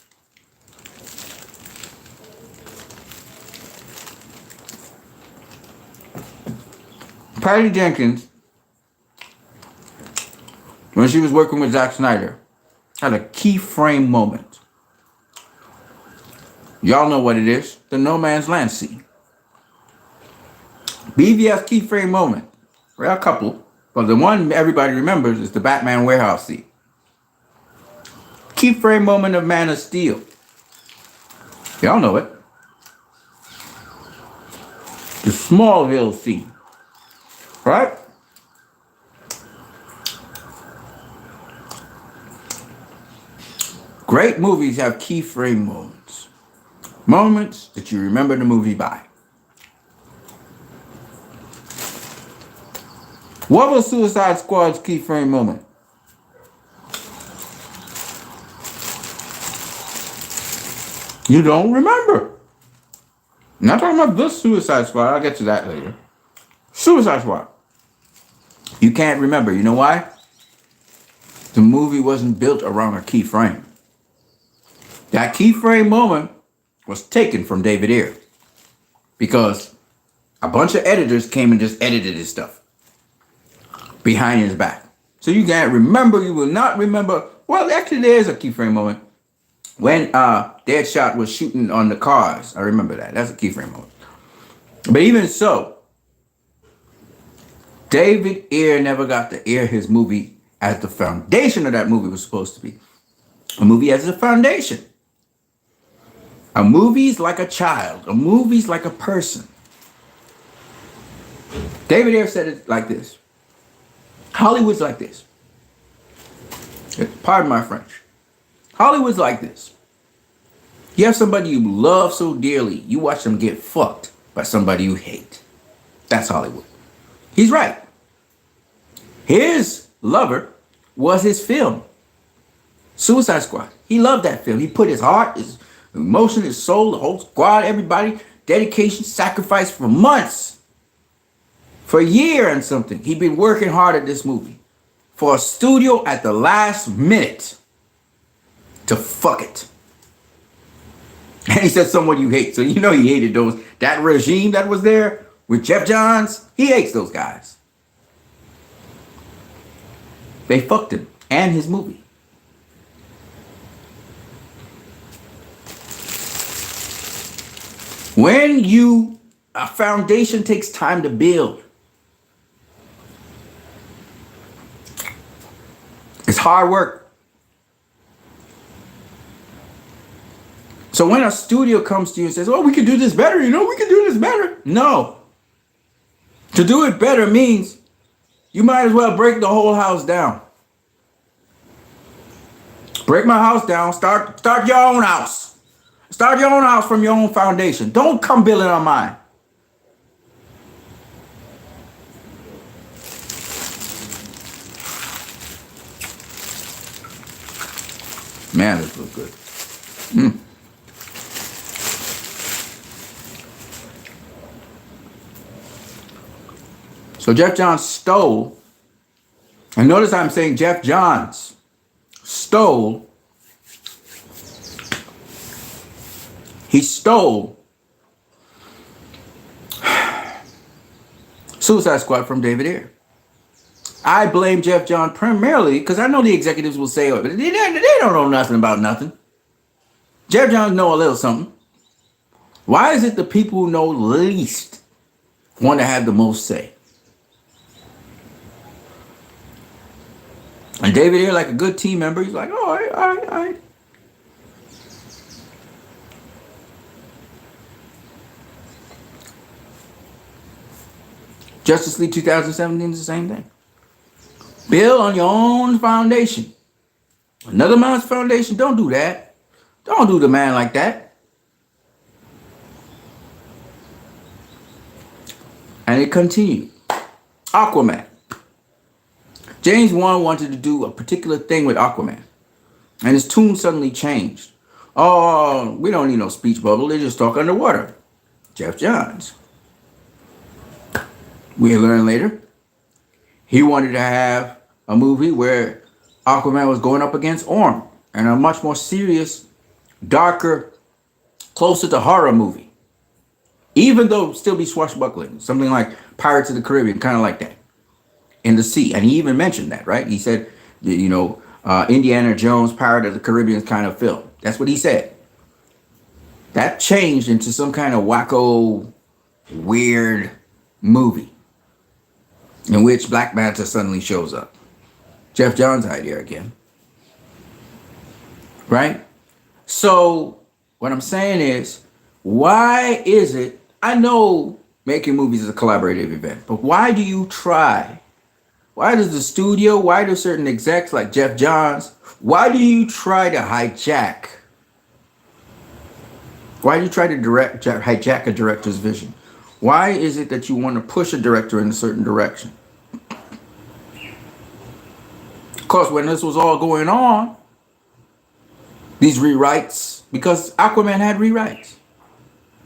Patty Jenkins, when she was working with Zack Snyder, had a keyframe moment. Y'all know what it is. The No Man's Land scene. BVS keyframe moment. Well, a couple. But the one everybody remembers is the Batman warehouse scene. Keyframe moment of Man of Steel. Y'all know it. The Smallville scene. Right? Great movies have keyframe moments. Moments that you remember the movie by. What was Suicide Squad's keyframe moment? You don't remember. I'm not talking about this Suicide Squad. I'll get to that later. Suicide Squad. You can't remember. You know why? The movie wasn't built around a keyframe. That keyframe moment was taken from David Ayer. Because a bunch of editors came and just edited his stuff behind his back. So you can't remember. You will not remember. Well, actually, there's a keyframe moment. When Deadshot was shooting on the cars. I remember that. That's a keyframe moment. But even so, David Ayer never got to air his movie as the foundation of that movie was supposed to be. A movie as a foundation. A movie's like a child. A movie's like a person. David Ayer said it like this. Hollywood's like this. Pardon my French. Hollywood's like this. You have somebody you love so dearly, you watch them get fucked by somebody you hate. That's Hollywood. He's right. His lover was his film. Suicide Squad. He loved that film. He put his heart, his emotion, his soul, the whole squad, everybody, dedication, sacrifice for months. For a year and something. He'd been working hard at this movie. For a studio at the last minute to fuck it. And he said someone you hate. So you know he hated that regime that was there with Jeff Johns. He hates those guys. They fucked him and his movie. When a foundation takes time to build. It's hard work. So when a studio comes to you and says, oh, we can do this better, we can do this better. No. To do it better means you might as well break the whole house down. Break my house down. Start your own house. Start your own house from your own foundation. Don't come building on mine. Man, this looks good. So Jeff Johns stole, and notice I'm saying Jeff Johns stole. He stole Suicide Squad from David Ayer. I blame Jeff Johns primarily because I know the executives will say, oh, but they don't know nothing about nothing. Jeff Johns know a little something. Why is it the people who know least want to have the most say? And David Ayer, like a good team member, he's like, oh, all right. Justice League 2017 is the same thing. Build on your own foundation. Another man's foundation, don't do that. Don't do the man like that. And it continued. Aquaman. James Wan wanted to do a particular thing with Aquaman. And his tune suddenly changed. Oh, we don't need no speech bubble. They just talk underwater. Jeff Johns. We'll learn later. He wanted to have a movie where Aquaman was going up against Orm and a much more serious, darker, closer to horror movie. Even though still be swashbuckling, something like Pirates of the Caribbean, kind of like that, in the sea. And he even mentioned that, right? He said, Indiana Jones, Pirate of the Caribbean kind of film. That's what he said. That changed into some kind of wacko, weird movie in which Black Manta suddenly shows up. Jeff Johns' idea again. Right? So what I'm saying is, why is it, I know making movies is a collaborative event, but why do you try? Why does the studio, why do certain execs like Jeff Johns, why do you try to hijack? Why do you try to hijack a director's vision? Why is it that you want to push a director in a certain direction? Of course, when this was all going on, these rewrites, because Aquaman had rewrites.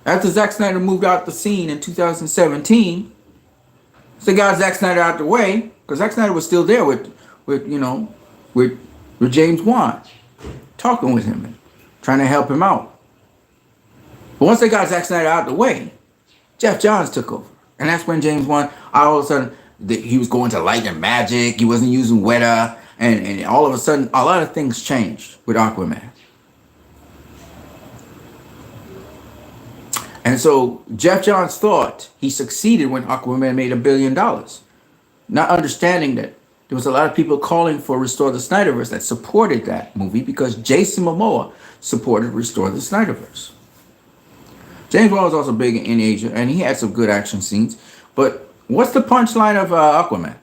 After Zack Snyder moved out the scene in 2017, they got Zack Snyder out the way, because Zack Snyder was still there with James Wan, talking with him and trying to help him out. But once they got Zack Snyder out the way, Jeff Johns took over. And that's when James Wan, all of a sudden, he was going to light and magic. He wasn't using Weta. And all of a sudden, a lot of things changed with Aquaman. And so Jeff Johns thought he succeeded when Aquaman made $1 billion. Not understanding that there was a lot of people calling for Restore the Snyderverse that supported that movie because Jason Momoa supported Restore the Snyderverse. James Wan was also big in Asia, and he had some good action scenes. But what's the punchline of Aquaman?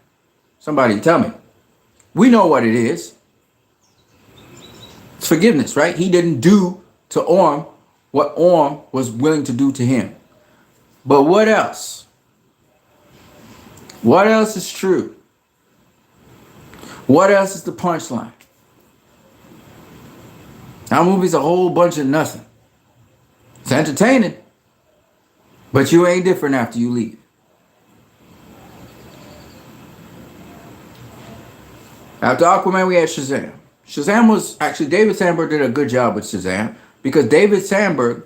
Somebody tell me. We know what it is. It's forgiveness, right? He didn't do to Orm what Orm was willing to do to him. But what else? What else is true? What else is the punchline? Our movie's a whole bunch of nothing. It's entertaining, but you ain't different after you leave. After Aquaman, we had Shazam. Shazam was actually, David Sandberg did a good job with Shazam because David Sandberg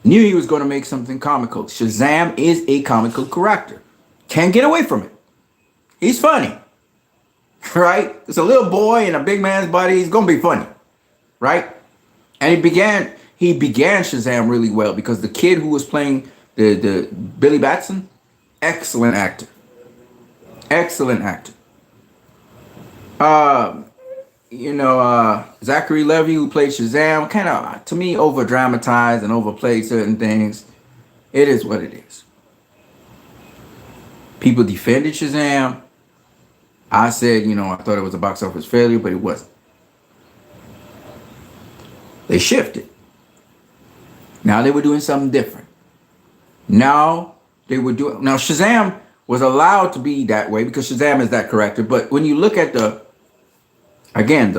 knew he was going to make something comical. Shazam is a comical character. Can't get away from it. He's funny, right? It's a little boy in a big man's body. He's going to be funny, right? And he began Shazam really well because the kid who was playing the Billy Batson, excellent actor. Excellent actor. Zachary Levi, who played Shazam, kind of, to me, over dramatized and overplayed certain things. It is what it is. People defended Shazam. I said, I thought it was a box office failure, but it wasn't. They shifted. Now they were doing something different. Now Shazam was allowed to be that way because Shazam is that character. But when you look at the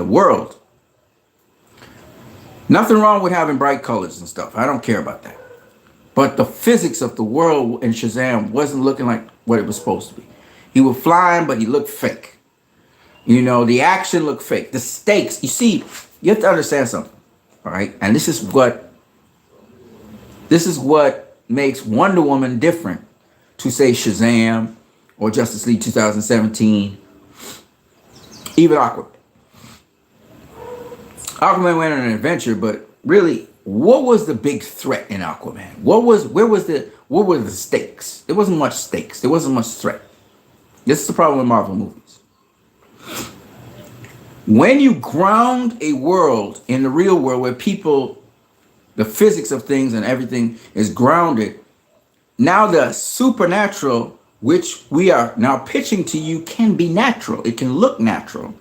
world, nothing wrong with having bright colors and stuff. I don't care about that. But the physics of the world in Shazam wasn't looking like what it was supposed to be. He was flying, but he looked fake. The action looked fake. The stakes, you see, you have to understand something. All right. And this is what makes Wonder Woman different to say Shazam or Justice League 2017, even Aquaman. Aquaman went on an adventure, but really, what was the big threat in Aquaman? What were the stakes? There wasn't much stakes. There wasn't much threat. This is the problem with Marvel movies. When you ground a world in the real world where the physics of things and everything is grounded, now the supernatural, which we are now pitching to you, can be natural. It can look natural.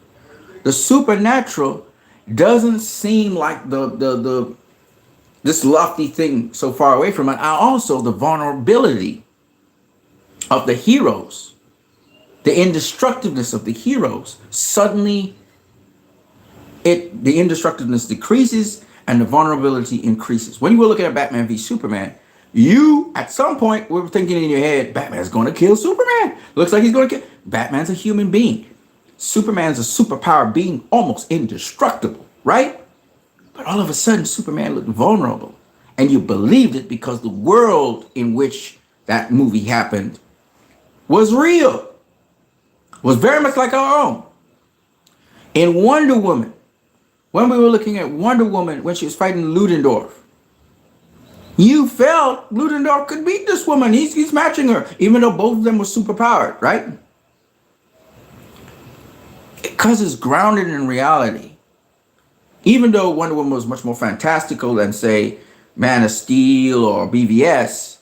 The supernatural doesn't seem like this lofty thing so far away from it. And also the vulnerability of the heroes, the indestructiveness of the heroes. Suddenly, the indestructiveness decreases and the vulnerability increases. When you were looking at Batman v Superman, you at some point were thinking in your head, Batman's going to kill Superman. Looks like he's going to kill. Batman's a human being. Superman's a superpower being, almost indestructible, right? But all of a sudden, Superman looked vulnerable. And you believed it because the world in which that movie happened was real, was very much like our own. In Wonder Woman, when we were looking at Wonder Woman, when she was fighting Ludendorff, you felt Ludendorff could beat this woman. He's matching her, even though both of them were superpowered, right? Because it's grounded in reality. Even though Wonder Woman was much more fantastical than, say, Man of Steel or BVS,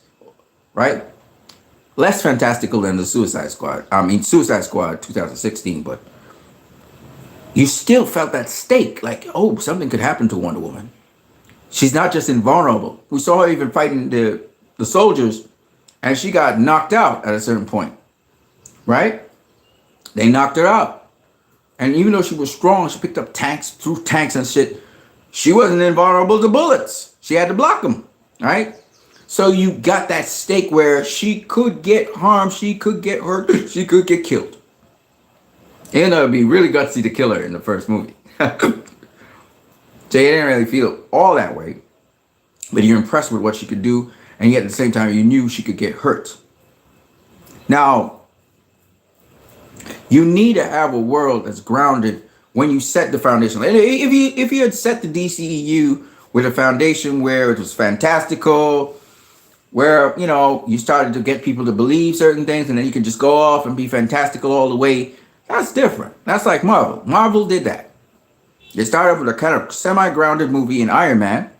right? Less fantastical than the Suicide Squad. Suicide Squad 2016, but you still felt that stake, like, oh, something could happen to Wonder Woman. She's not just invulnerable. We saw her even fighting the soldiers, and she got knocked out at a certain point, right? They knocked her out. And even though she was strong, she picked up tanks, threw tanks and shit. She wasn't invulnerable to bullets. She had to block them, right? So you got that stake where she could get harmed, she could get hurt, she could get killed. And it would be really gutsy to kill her in the first movie. So you didn't really feel all that way, but you're impressed with what she could do, and yet at the same time you knew she could get hurt. Now, you need to have a world that's grounded when you set the foundation. And if you had set the DCEU with a foundation where it was fantastical, where, you know, you started to get people to believe certain things, and then you can just go off and be fantastical all the way, that's different. That's like Marvel. Marvel did that. They started with a kind of semi-grounded movie in Iron Man,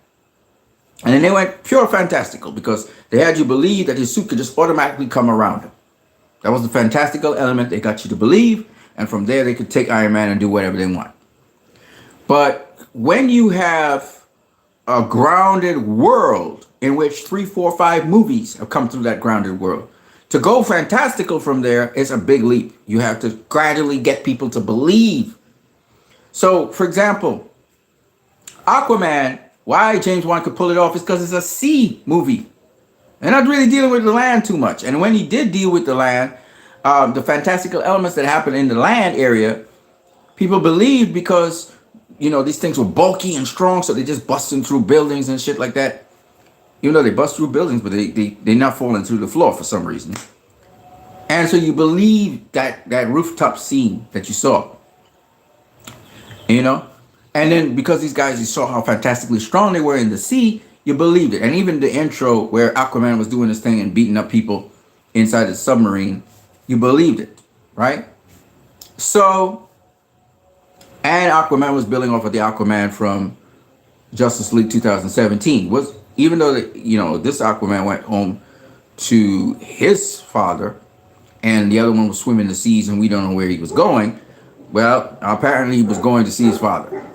and then they went pure fantastical because they had you believe that his suit could just automatically come around him. That was the fantastical element they got you to believe, and from there they could take Iron Man and do whatever they want. But when you have a grounded world in which 3, 4, 5 movies have come through that grounded world, to go fantastical from there is a big leap. You have to gradually get people to believe. So, for example, Aquaman, why James Wan could pull it off is because it's a sea movie. They're not really dealing with the land too much. And when he did deal with the land, the fantastical elements that happened in the land area, people believed because, you know, these things were bulky and strong, so they just busting through buildings and shit like that. Even though they bust through buildings, but they're not falling through the floor for some reason. And so you believe that rooftop scene that you saw, you know? And then because these guys, you saw how fantastically strong they were in the sea, you believed it. And even the intro where Aquaman was doing this thing and beating up people inside the submarine, you believed it, right? So, and Aquaman was building off of the Aquaman from Justice League 2017. Even though, you know, this Aquaman went home to his father and the other one was swimming the seas and we don't know where he was going. Well, apparently he was going to see his father.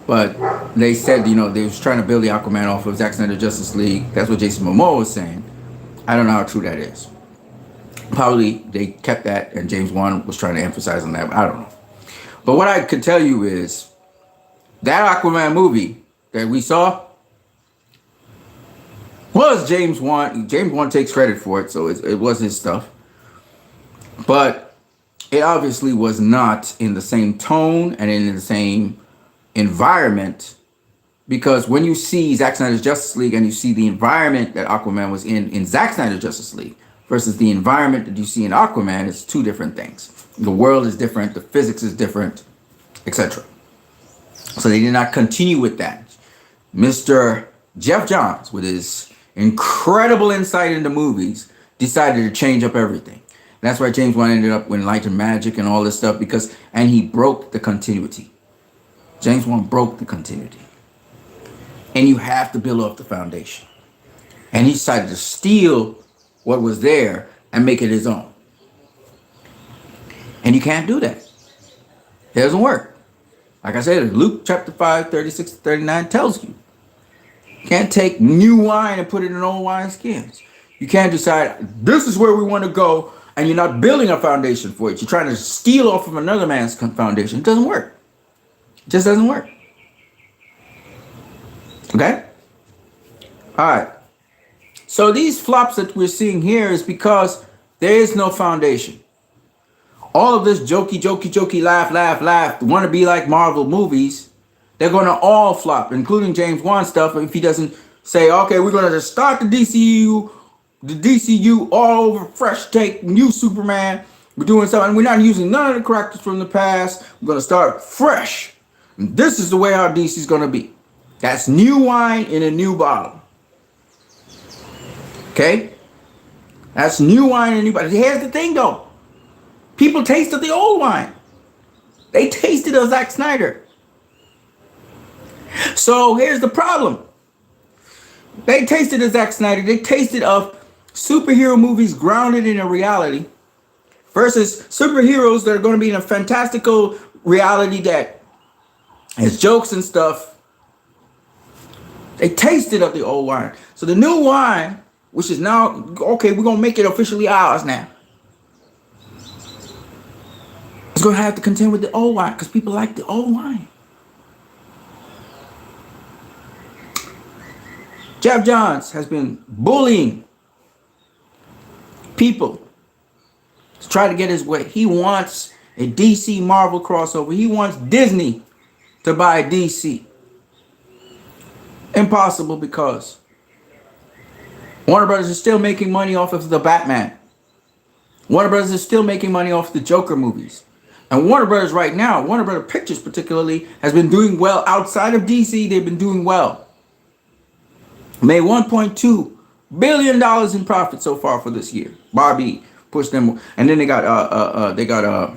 But they said, you know, they was trying to build the Aquaman off of Zack Snyder Justice League. That's what Jason Momoa was saying. I don't know how true that is. Probably they kept that and James Wan was trying to emphasize on that. But I don't know. But what I could tell you is that Aquaman movie that we saw was James Wan. James Wan takes credit for it, so it was his stuff. But it obviously was not in the same tone and in the same environment, because when you see Zack Snyder's Justice League and you see the environment that Aquaman was in Zack Snyder's Justice League versus the environment that you see in Aquaman, it's two different things. The world is different, the physics is different, etc. So they did not continue with that. Mr. Jeff Johns, with his incredible insight into movies, decided to change up everything. And that's why James Wan ended up with Light and Magic and all this stuff, and he broke the continuity. James Wan broke the continuity. And you have to build off the foundation. And he decided to steal what was there and make it his own. And you can't do that. It doesn't work. Like I said, Luke chapter 5, 36 to 39 tells you. You can't take new wine and put it in old wine skins. You can't decide, this is where we want to go, and you're not building a foundation for it. You're trying to steal off of another man's foundation. It doesn't work. It just doesn't work. Okay? All right. So these flops that we're seeing here is because there is no foundation. All of this jokey, laugh, want to be like Marvel movies, they're going to all flop, including James Wan stuff. If he doesn't say, okay, we're going to just start the DCU all over, fresh take, new Superman. We're doing something. We're not using none of the characters from the past. We're going to start fresh. And this is the way our DC is going to be. That's new wine in a new bottle. Okay? That's new wine in a new bottle. Here's the thing, though. People tasted the old wine. They tasted of Zack Snyder. So here's the problem. They tasted of Zack Snyder. They tasted of superhero movies grounded in a reality versus superheroes that are going to be in a fantastical reality that has jokes and stuff. They tasted of the old wine. So the new wine, which is now, okay, we're going to make it officially ours now. It's going to have to contend with the old wine because people like the old wine. Geoff Johns has been bullying people to try to get his way. He wants a DC Marvel crossover. He wants Disney to buy DC. Impossible because Warner Brothers is still making money off of the Batman. Warner Brothers is still making money off the Joker movies. And Warner Brothers right now, Warner Brothers Pictures particularly, has been doing well outside of DC. They've been doing well. Made $1.2 billion in profit so far for this year. Barbie pushed them, and then they got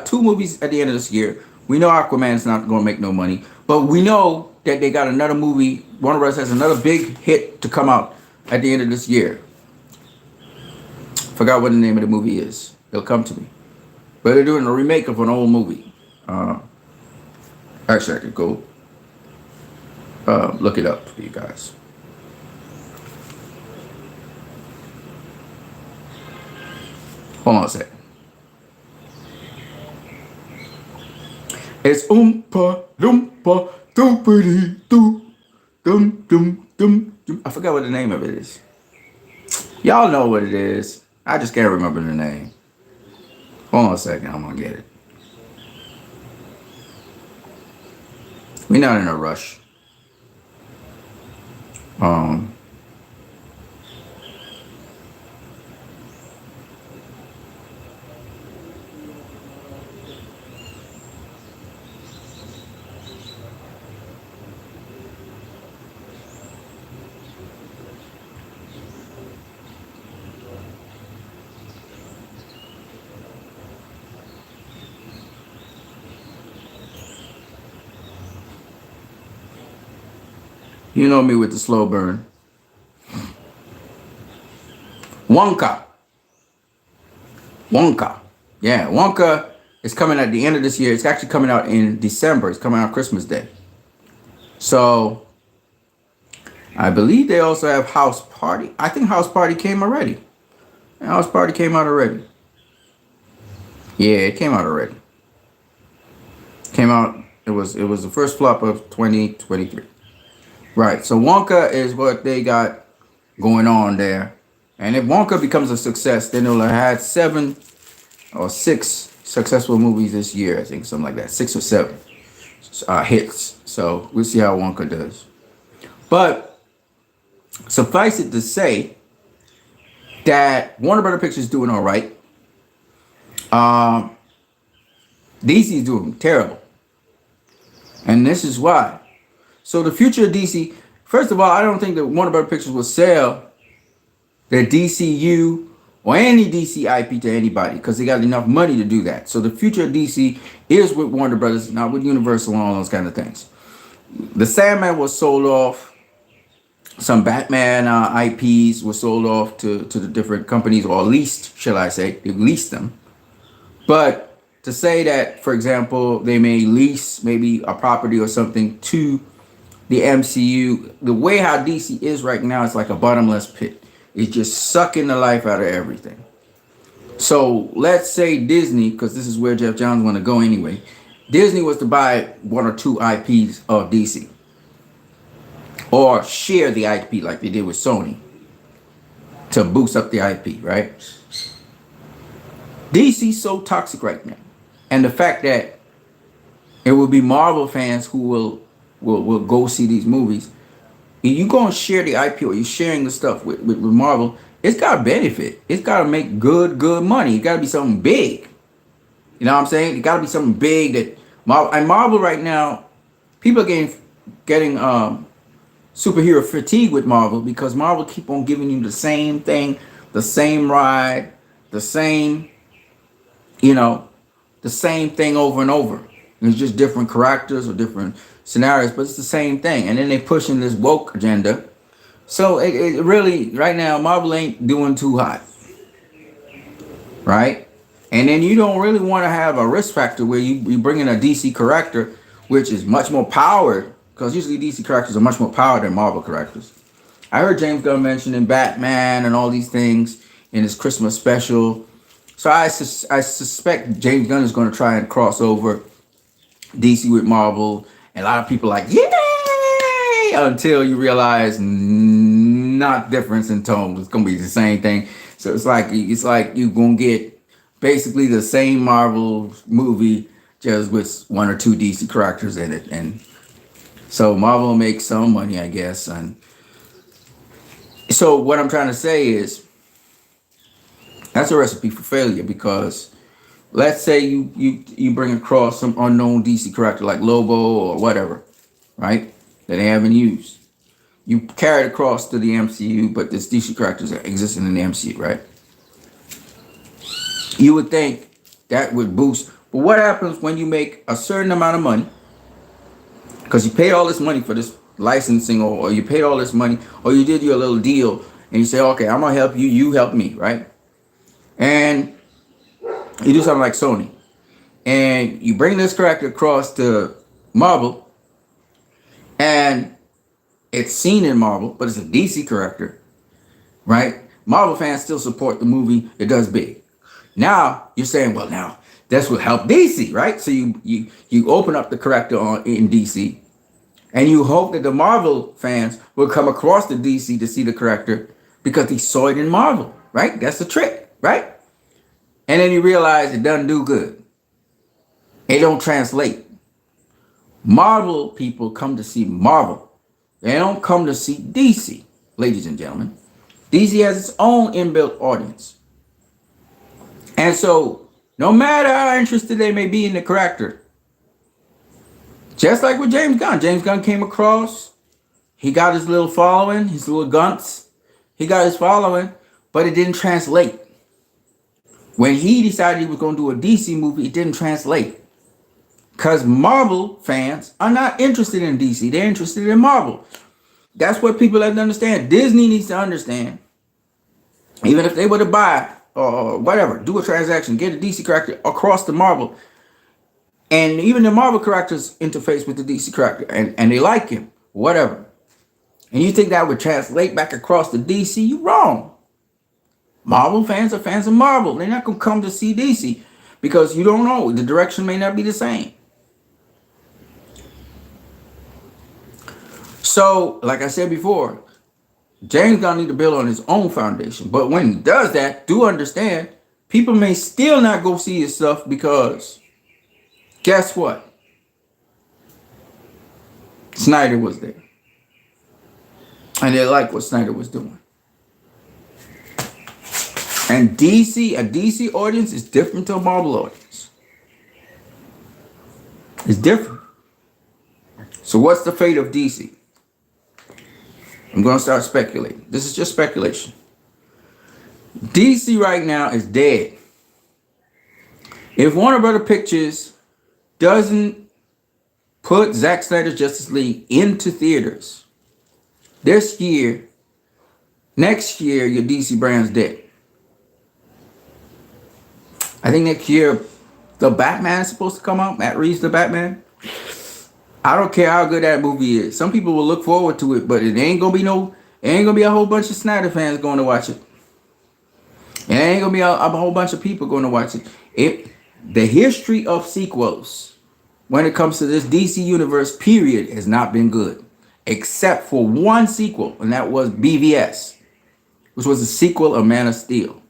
two movies at the end of this year. We know Aquaman's not going to make no money, but we know that they got another movie. Warner Bros. Has another big hit to come out at the end of this year. Forgot what the name of the movie is. It'll come to me. But they're doing a remake of an old movie. Actually, I could go look it up for you guys. Hold on a sec. It's Oompa Loompa Doopity Doo Dum Dum Dum Dum. I forgot what the name of it is. Y'all know what it is. I just can't remember the name. Hold on a second, I'm gonna get it. We're not in a rush. You know me with the slow burn. Wonka. Yeah, Wonka is coming at the end of this year. It's actually coming out in December. It's coming out Christmas Day. So, I believe they also have House Party. I think House Party came already. House Party came out already. Yeah, it came out already. Came out, it was the first flop of 2023. Right, so Wonka is what they got going on there. And if Wonka becomes a success, then they'll have had 7 or 6 successful movies this year. I think something like that, 6 or 7 hits. So we'll see how Wonka does. But suffice it to say that Warner Brothers Pictures is doing all right. DC is doing terrible. And this is why. So the future of DC, first of all, I don't think that Warner Brothers Pictures will sell their DCU or any DC IP to anybody because they got enough money to do that. So the future of DC is with Warner Brothers, not with Universal and all those kind of things. The Sandman was sold off. Some Batman IPs were sold off to the different companies, or leased, shall I say. They leased them. But to say that, for example, they may lease maybe a property or something to the MCU, the way how DC is right now, it's like a bottomless pit. It's just sucking the life out of everything. So let's say Disney, because this is where Geoff Johns want to go anyway. Disney was to buy 1 or 2 IPs of DC. Or share the IP like they did with Sony. To boost up the IP, right? DC's so toxic right now, and the fact that it will be Marvel fans who will go see these movies. If you go and share the IP or you're sharing the stuff with Marvel, it's got to benefit. It's got to make good money. It got to be something big. You know what I'm saying? It got to be something big that Marvel right now, people are getting superhero fatigue with Marvel because Marvel keep on giving you the same thing, the same ride, the same, the same thing over and over. It's just different characters or different scenarios, but it's the same thing. And then they pushing this woke agenda. So it really, right now, Marvel ain't doing too hot. Right? And then you don't really want to have a risk factor where you bring in a DC character, which is much more powered, because usually DC characters are much more powered than Marvel characters. I heard James Gunn mentioning Batman and all these things in his Christmas special. So I suspect James Gunn is going to try and cross over DC with Marvel. And a lot of people are like, yay! Until you realize not difference in tone. It's going to be the same thing. So it's like you're going to get basically the same Marvel movie just with one or two DC characters in it. And so Marvel will make some money, I guess. And so what I'm trying to say is that's a recipe for failure, because let's say you bring across some unknown DC character like Lobo or whatever, right? That they haven't used. You carry it across to the MCU, but this DC characters are existing in the MCU, right? You would think that would boost. But what happens when you make a certain amount of money? Because you paid all this money for this licensing, or you paid all this money, or you did your little deal, and you say, okay, I'm going to help you, you help me, right? And you do something like Sony. And you bring this character across to Marvel, and it's seen in Marvel, but it's a DC character, right? Marvel fans still support the movie. It does big. Now you're saying, well, now this will help DC, right? So you open up the character in DC, and you hope that the Marvel fans will come across to DC to see the character because they saw it in Marvel, right? That's the trick, right? And then you realize it doesn't do good. It don't translate. Marvel people come to see Marvel. They don't come to see DC, ladies and gentlemen. DC has its own inbuilt audience. And so, no matter how interested they may be in the character, just like with James Gunn came across, he got his little following, his little gunts. He got his following, but it didn't translate. When he decided he was going to do a DC movie, it didn't translate. Because Marvel fans are not interested in DC. They're interested in Marvel. That's what people have to understand. Disney needs to understand. Even if they were to buy or whatever, do a transaction, get a DC character across to Marvel. And even the Marvel characters interface with the DC character. And they like him. Whatever. And you think that would translate back across to DC? You're wrong. Marvel fans are fans of Marvel. They're not going to come to see DC because you don't know. The direction may not be the same. So, like I said before, James Gunn need to build on his own foundation. But when he does that, do understand, people may still not go see his stuff because guess what? Snyder was there. And they like what Snyder was doing. And a DC audience is different to a Marvel audience. It's different. So what's the fate of DC? I'm going to start speculating. This is just speculation. DC right now is dead. If Warner Brother Pictures doesn't put Zack Snyder's Justice League into theaters this year, next year, your DC brand's dead. I think next year, the Batman is supposed to come out. Matt Reeves, the Batman. I don't care how good that movie is. Some people will look forward to it, but it ain't gonna be a whole bunch of Snyder fans going to watch it. It ain't gonna be a whole bunch of people going to watch it. The history of sequels, when it comes to this DC universe, period, has not been good, except for one sequel, and that was BVS, which was a sequel of Man of Steel.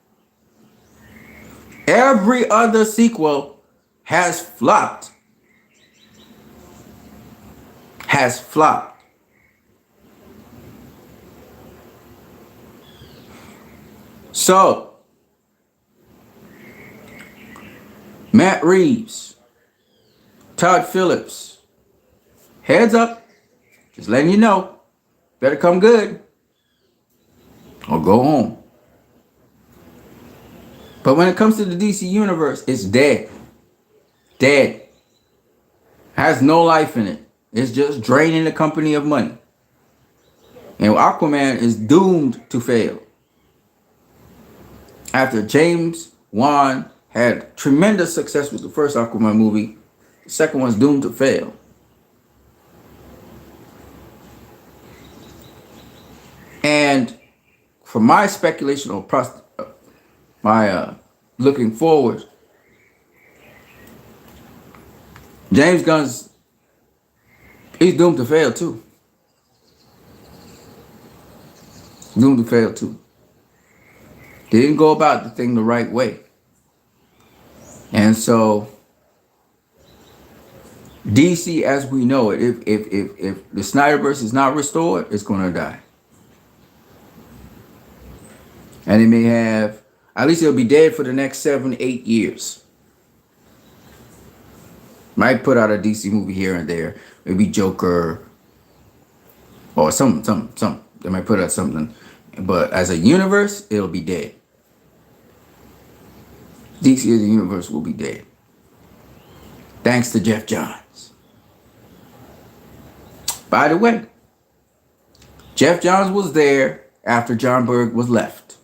Every other sequel has flopped. Has flopped. So, Matt Reeves, Todd Phillips, heads up, just letting you know, better come good or go home. But when it comes to the DC universe, it's dead. Dead. Has no life in it. It's just draining the company of money. And Aquaman is doomed to fail. After James Wan had tremendous success with the first Aquaman movie, the second one's doomed to fail. And for my speculation or my looking forward, James Gunn's he's doomed to fail too. Doomed to fail too. They didn't go about the thing the right way. And so DC as we know it, if the Snyderverse is not restored, it's gonna die. And it may have, at least it'll be dead for the next 7-8 years. Might put out a DC movie here and there. Maybe Joker or some. They might put out something. But as a universe, it'll be dead. DC as a universe will be dead. Thanks to Jeff Johns. By the way, Jeff Johns was there after John Berg was left.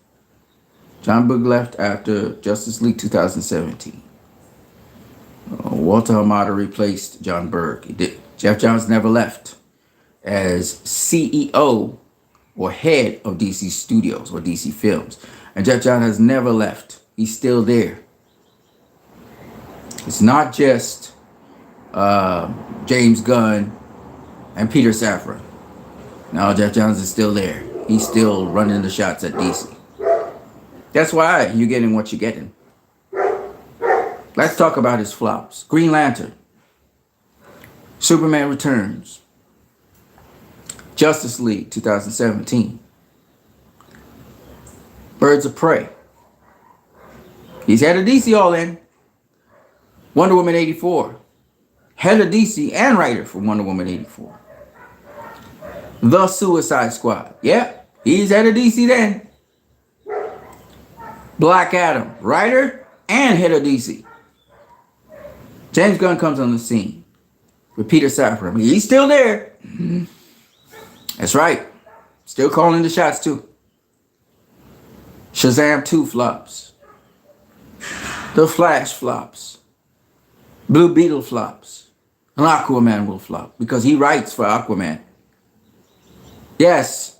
John Berg left after Justice League 2017. Walter Hamada replaced John Berg. Jeff Johns never left as CEO or head of DC Studios or DC Films. And Jeff Johns has never left. He's still there. It's not just James Gunn and Peter Safran. No, Jeff Johns is still there. He's still running the shots at DC. That's why you're getting what you're getting. Let's talk about his flops. Green Lantern, Superman Returns, Justice League 2017, Birds of Prey. He's head of DC all in. Wonder Woman 84, head of DC and writer for Wonder Woman 84. The Suicide Squad. Yeah, he's head of DC then. Black Adam, writer and head of DC. James Gunn comes on the scene with Peter Safran. He's still there. That's right. Still calling the shots too. Shazam 2 flops. The Flash flops. Blue Beetle flops. And Aquaman will flop because he writes for Aquaman. Yes.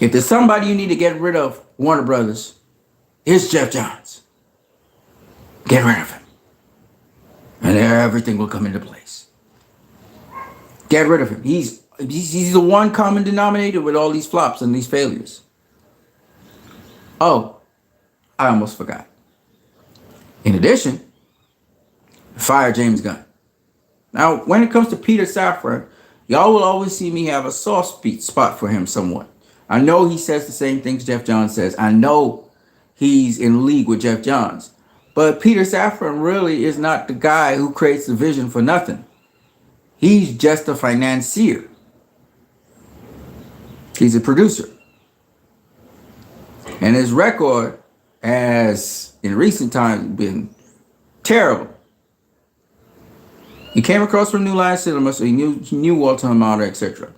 If there's somebody you need to get rid of, Warner Brothers, it's Jeff Johns. Get rid of him. And everything will come into place. Get rid of him. He's the one common denominator with all these flops and these failures. Oh, I almost forgot. In addition, fire James Gunn. Now, when it comes to Peter Safran, y'all will always see me have a soft spot for him somewhat. I know he says the same things Jeff Johns says. I know he's in league with Jeff Johns. But Peter Safran really is not the guy who creates the vision for nothing. He's just a financier. He's a producer. And his record has, in recent times, been terrible. He came across from New Line Cinema, so he knew Walter Hamada, etc.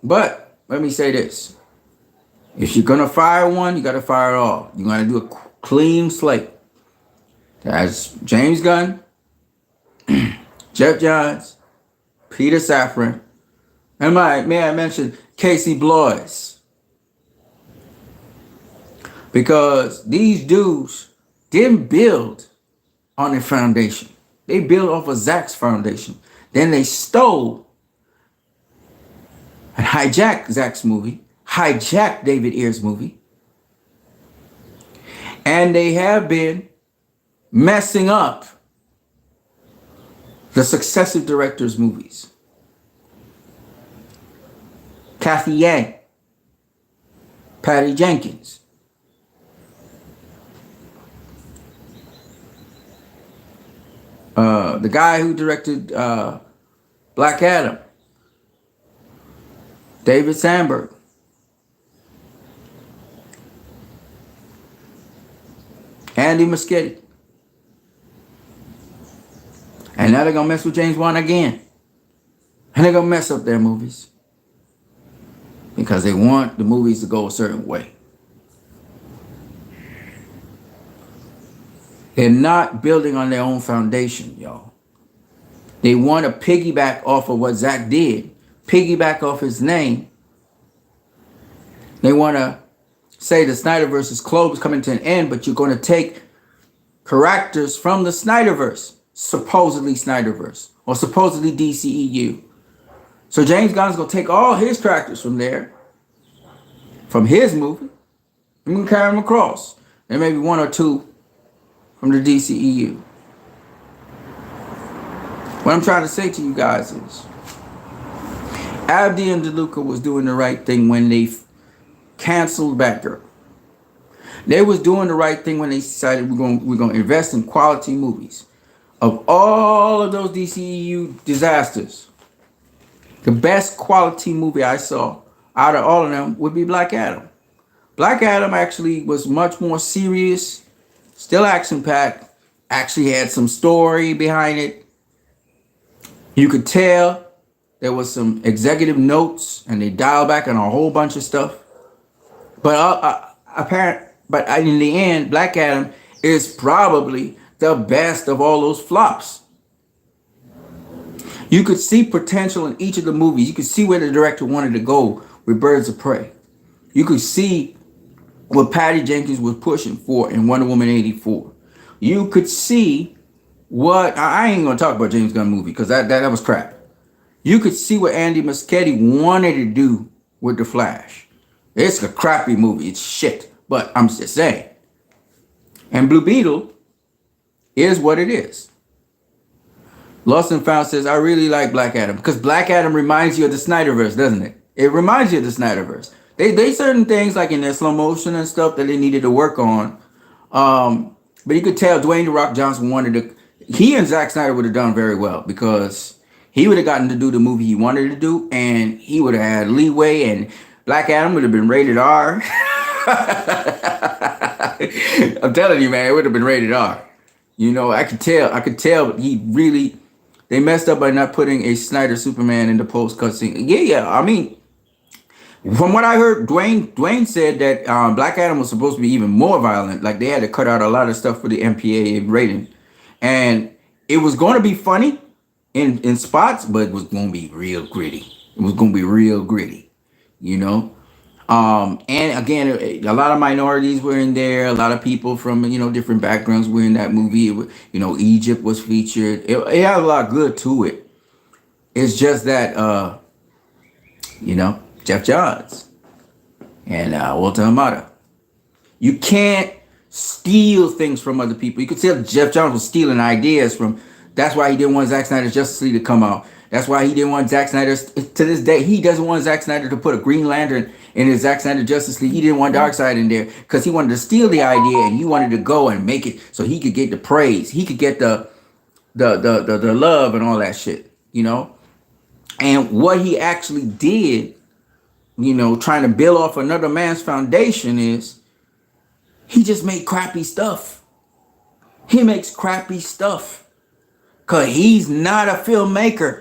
But let me say this. If you're going to fire one, you got to fire all. You got to do a clean slate. That's James Gunn, Jeff Johns, Peter Safran, and may I mention Casey Bloys. Because these dudes didn't build on a foundation. They built off of Zack's foundation. Then they stole and hijacked Zack's movie, hijacked David Ayer's movie, And they have been messing up the successive directors' movies. Kathy Yang, Patty Jenkins, the guy who directed Black Adam, David Sandberg. Andy Muschietti. And now they're going to mess with James Wan again. And they're going to mess up their movies. Because they want the movies to go a certain way. They're not building on their own foundation, y'all. They want to piggyback off of what Zack did. Piggyback off his name. They want to say the Snyderverse is close, coming to an end, but you're going to take characters from the Snyderverse, supposedly Snyderverse, or supposedly DCEU. So James Gunn's going to take all his characters from there, from his movie, and we're going to carry them across. And maybe one or two from the DCEU. What I'm trying to say to you guys is, Abdi and DeLuca was doing the right thing when they canceled Batgirl. They was doing the right thing when they decided we're going to invest in quality movies. Of all of those DCEU disasters, the best quality movie I saw out of all of them would be Black Adam. Black Adam actually was much more serious, still action-packed, actually had some story behind it. You could tell there was some executive notes and they dialed back on a whole bunch of stuff. But in the end, Black Adam is probably the best of all those flops. You could see potential in each of the movies. You could see where the director wanted to go with Birds of Prey. You could see what Patty Jenkins was pushing for in Wonder Woman 84. You could see what... I ain't going to talk about James Gunn movie because that was crap. You could see what Andy Muschietti wanted to do with The Flash. It's a crappy movie. It's shit. But I'm just saying. And Blue Beetle is what it is. Lost and Found says, I really like Black Adam. Because Black Adam reminds you of the Snyderverse, doesn't it? It reminds you of the Snyderverse. They certain things like in their slow motion and stuff that they needed to work on. But you could tell Dwayne "The Rock" Johnson wanted to... He and Zack Snyder would have done very well. Because he would have gotten to do the movie he wanted to do. And he would have had leeway. And Black Adam would have been rated R. I'm telling you, man, it would have been rated R. You know, I could tell he really... They messed up by not putting a Snyder Superman in the post-cut scene. Yeah. I mean, from what I heard, Dwayne said that Black Adam was supposed to be even more violent. Like, they had to cut out a lot of stuff for the MPAA rating. And it was going to be funny in spots, but it was going to be real gritty. It was going to be real gritty, you know? And again, a lot of minorities were in there. A lot of people from, different backgrounds were in that movie. Egypt was featured. It had a lot good to it. It's just that, Jeff Johns and Walter Hamada. You can't steal things from other people. You could tell Jeff Johns was stealing ideas from. That's why he didn't want Zack Snyder's Justice League to come out. That's why he didn't want Zack Snyder. To this day, he doesn't want Zack Snyder to put a Green Lantern in his Zack Snyder Justice League. He didn't want Darkseid in there because he wanted to steal the idea and he wanted to go and make it so he could get the praise. He could get the love and all that shit, And what he actually did, trying to build off another man's foundation is he just made crappy stuff. He makes crappy stuff because he's not a filmmaker.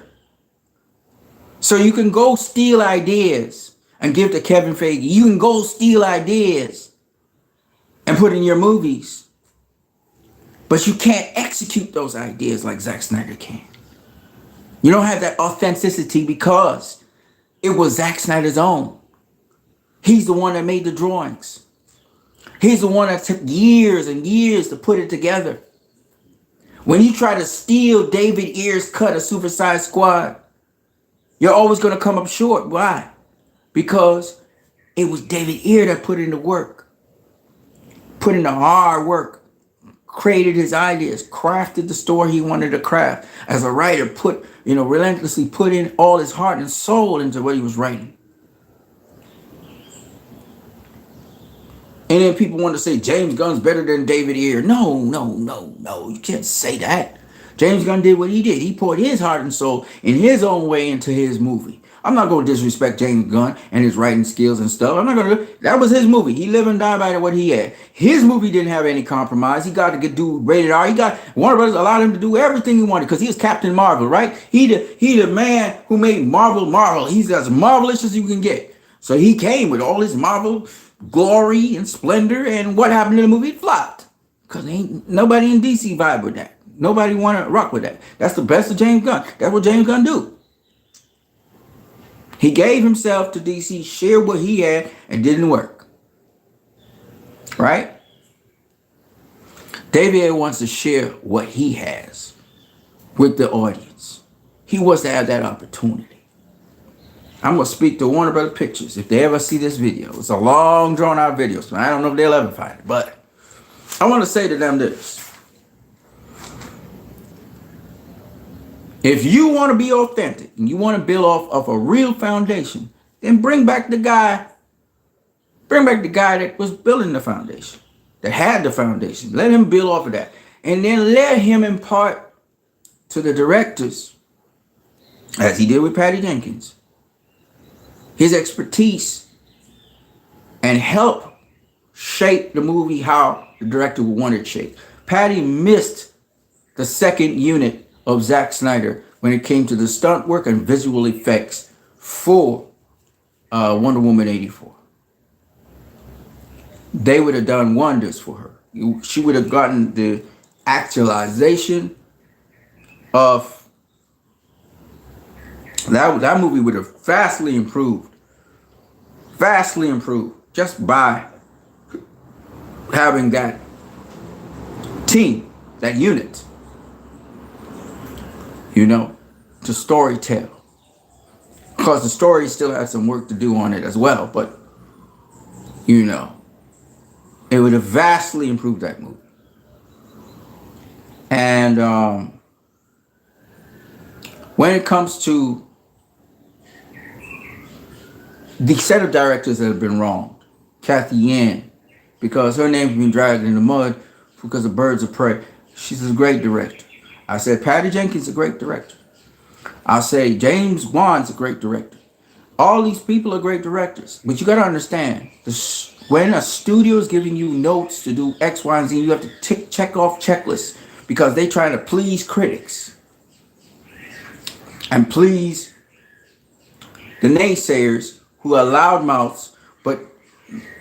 So you can go steal ideas and give to Kevin Feige. You can go steal ideas and put in your movies. But you can't execute those ideas like Zack Snyder can. You don't have that authenticity because it was Zack Snyder's own. He's the one that made the drawings. He's the one that took years and years to put it together. When you try to steal David Ayer's cut of Suicide Squad, you're always going to come up short. Why? Because it was David Ayer that put in the work. put in the hard work, created his ideas, crafted the story he wanted to craft. As a writer, relentlessly put in all his heart and soul into what he was writing. And then people want to say James Gunn's better than David Ayer. No. You can't say that. James Gunn did what he did. He poured his heart and soul in his own way into his movie. I'm not going to disrespect James Gunn and his writing skills and stuff. I'm not going to. That was his movie. He lived and died by what he had. His movie didn't have any compromise. He got to do rated R. He got Warner Brothers allowed him to do everything he wanted because he was Captain Marvel, right? He the man who made Marvel. He's as marvelous as you can get. So he came with all his Marvel glory and splendor, and what happened in the movie? It flopped because ain't nobody in DC vibe with that. Nobody want to rock with that. That's the best of James Gunn. That's what James Gunn do. He gave himself to DC, shared what he had, and didn't work. Right? David Ayer wants to share what he has with the audience. He wants to have that opportunity. I'm going to speak to Warner Brothers Pictures if they ever see this video. It's a long, drawn-out video, so I don't know if they'll ever find it. But I want to say to them this. If you want to be authentic and you want to build off of a real foundation, then bring back the guy that was building the foundation, that had the foundation. Let him build off of that. And then let him impart to the directors, as he did with Patty Jenkins, his expertise and help shape the movie how the director would want it shaped. Patty missed the second unit of Zack Snyder when it came to the stunt work and visual effects for Wonder Woman 84. They would have done wonders for her. She would have gotten the actualization of that movie would have vastly improved just by having that team, that unit, to storytell. Because the story still has some work to do on it as well, but it would have vastly improved that movie. And when it comes to the set of directors that have been wronged, Cathy Yan, because her name's been dragged in the mud because of Birds of Prey. She's a great director. I said Patty Jenkins is a great director. I say James Wan's a great director. All these people are great directors. But you got to understand, when a studio is giving you notes to do X, Y, and Z, you have to check off checklists because they're trying to please critics and please the naysayers who are loudmouths, but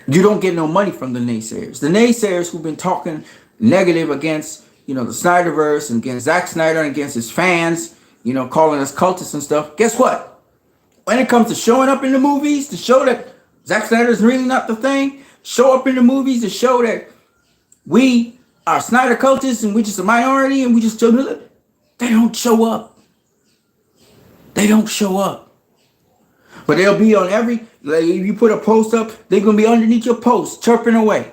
you don't get no money from the naysayers. The naysayers who've been talking negative against, the Snyderverse and against Zack Snyder and against his fans, calling us cultists and stuff. Guess what? When it comes to showing up in the movies to show that Zack Snyder is really not the thing, show up in the movies to show that we are Snyder cultists and we're just a minority and we just they don't show up. They don't show up. But they'll be on if you put a post up, they're going to be underneath your post, chirping away.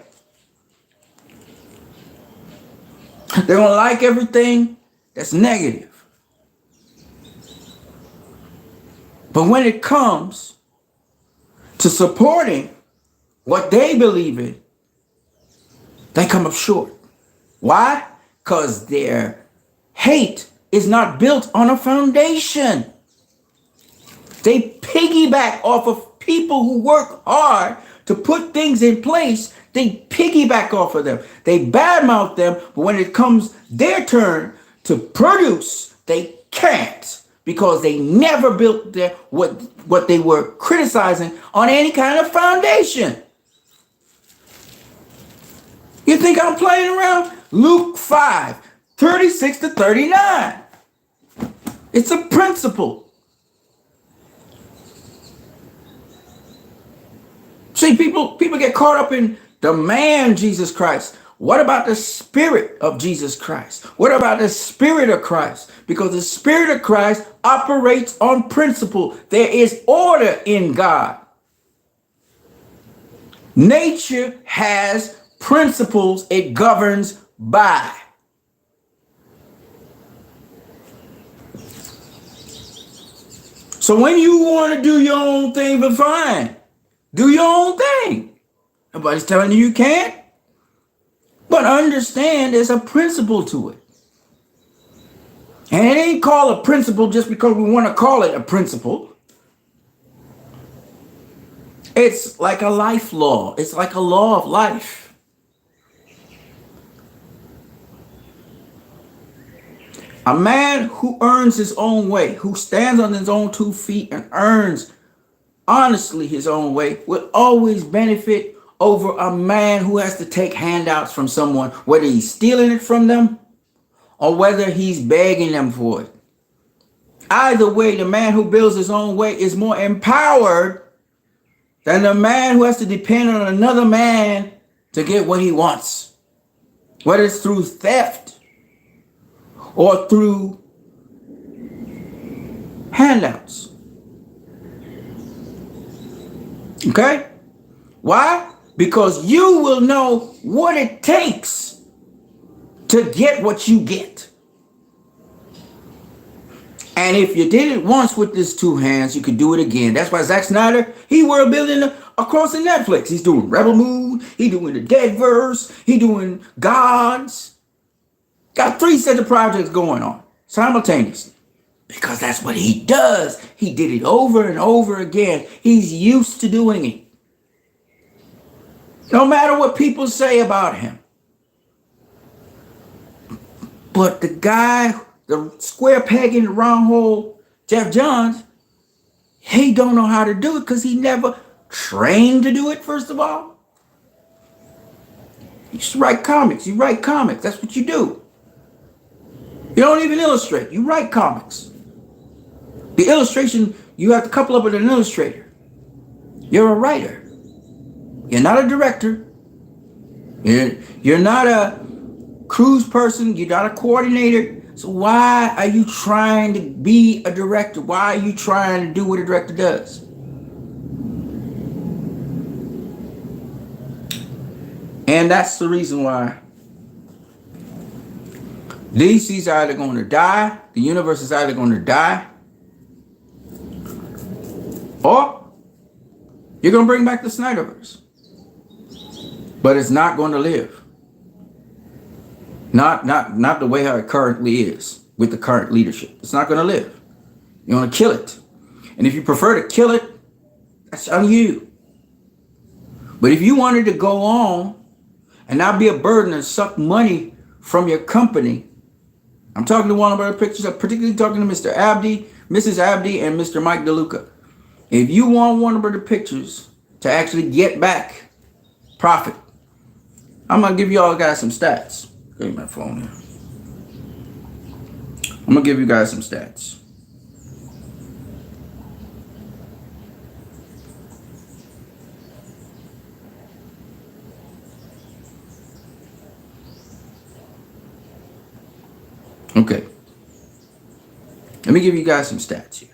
They're going to like everything that's negative. But when it comes to supporting what they believe in, they come up short. Why? Because their hate is not built on a foundation. They piggyback off of people who work hard to put things in place. They piggyback off of them. They badmouth them, but when it comes their turn to produce, they can't because they never built what they were criticizing on any kind of foundation. You think I'm playing around? Luke 5:36-39. It's a principle. See, people get caught up in the man Jesus Christ. What about the spirit of Jesus Christ? What about the spirit of Christ? Because the spirit of Christ operates on principle. There is order in God. Nature has principles it governs by. So when you want to do your own thing, but fine, do your own thing. Nobody's telling you can't. But understand there's a principle to it. And it ain't called a principle just because we want to call it a principle. It's like a life law. It's like a law of life. A man who earns his own way, who stands on his own 2 feet and earns honestly his own way, will always benefit over a man who has to take handouts from someone, whether he's stealing it from them or whether he's begging them for it. Either way, the man who builds his own way is more empowered than the man who has to depend on another man to get what he wants, whether it's through theft or through handouts. Okay? Why? Because you will know what it takes to get what you get. And if you did it once with this 2 hands, you could do it again. That's why Zack Snyder, he world building across the Netflix. He's doing Rebel Moon. He doing the Deadverse. He doing Gods. Got 3 sets of projects going on simultaneously. Because that's what he does. He did it over and over again. He's used to doing it. No matter what people say about him. But the guy, the square peg in the round hole, Jeff Johns, he don't know how to do it because he never trained to do it, first of all. You just write comics. You write comics. That's what you do. You don't even illustrate. You write comics. The illustration, you have to couple up with an illustrator. You're a writer. You're not a director. You're not a cruise person. You're not a coordinator. So why are you trying to be a director? Why are you trying to do what a director does? And that's the reason why DC's either going to die, the universe is either going to die, or you're going to bring back the Snyderverse. But it's not going to live. Not the way how it currently is with the current leadership. It's not going to live. You're going to kill it. And if you prefer to kill it, that's on you. But if you wanted to go on and not be a burden and suck money from your company, I'm talking to Warner Brothers Pictures. I'm particularly talking to Mr. Abdi, Mrs. Abdi, and Mr. Mike DeLuca. If you want Warner Brothers Pictures to actually get back profit, I'm going to give you all guys some stats. Give me my phone here. I'm going to give you guys some stats. Okay. Let me give you guys some stats here.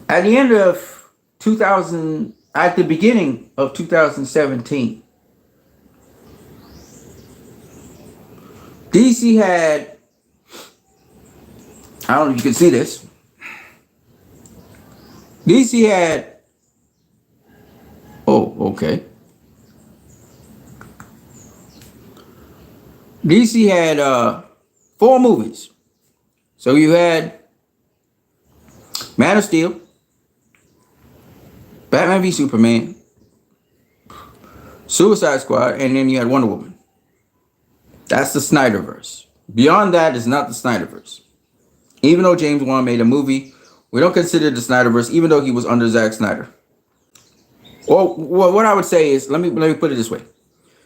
At the end of 2000, at the beginning of 2017, DC had, I don't know if you can see this. DC had, oh, okay. DC had 4 movies. So you had Man of Steel, Batman v Superman, Suicide Squad, and then you had Wonder Woman. That's the Snyderverse. Beyond that is not the Snyderverse. Even though James Wan made a movie, we don't consider the Snyderverse, even though he was under Zack Snyder. Well, what I would say is, let me put it this way.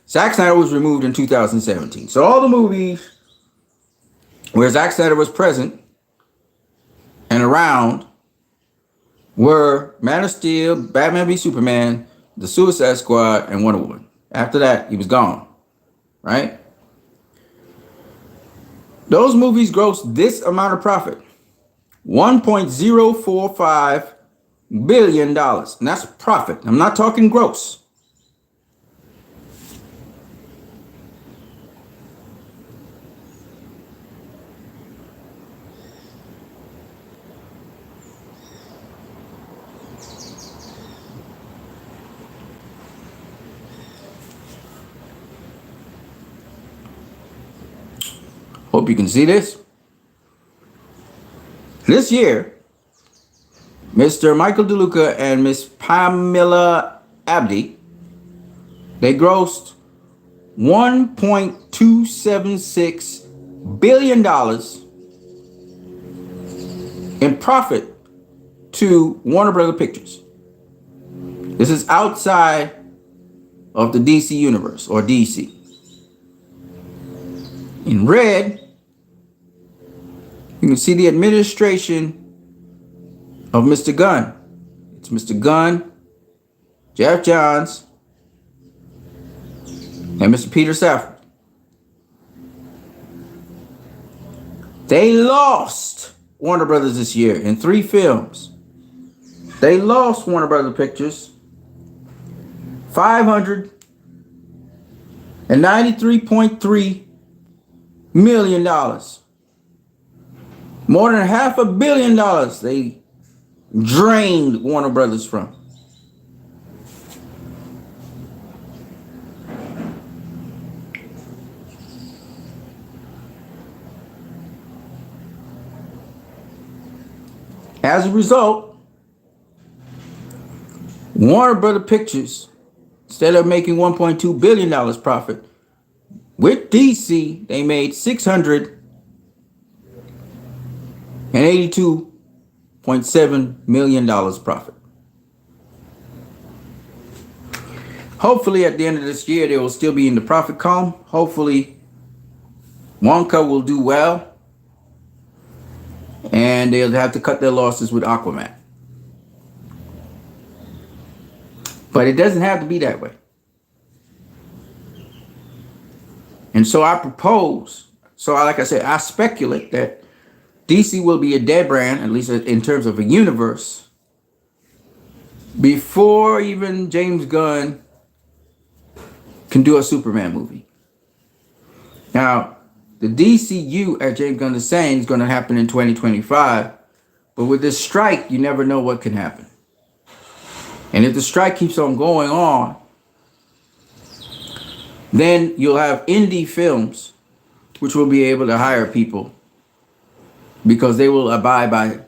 Zack Snyder was removed in 2017. So all the movies where Zack Snyder was present and around were Man of Steel, Batman v Superman, The Suicide Squad, and Wonder Woman. After that, he was gone, right? Those movies grossed this amount of profit $1.045 billion. And that's profit. I'm not talking gross. Hope you can see this. This year, Mr. Michael DeLuca and Miss Pamela Abdi, they grossed $1.276 billion in profit to Warner Brothers Pictures. This is outside of the DC universe, or DC. In red, you can see the administration of Mr. Gunn. It's Mr. Gunn, Jeff Johns, and Mr. Peter Safran. They lost Warner Brothers this year in 3 films. They lost Warner Brothers Pictures $593.3 million. More than $500 million they drained Warner Brothers from. As a result, Warner Brothers Pictures, instead of making $1.2 billion profit, with DC, they made $682.7 million profit. Hopefully, at the end of this year, they will still be in the profit column. Hopefully, Wonka will do well, and they'll have to cut their losses with Aquaman. But it doesn't have to be that way. And so I propose, like I said, I speculate that DC will be a dead brand, at least in terms of a universe, before even James Gunn can do a Superman movie. Now, the DCU, as James Gunn is saying, is going to happen in 2025. But with this strike, you never know what can happen. And if the strike keeps on going on, then you'll have indie films which will be able to hire people because they will abide by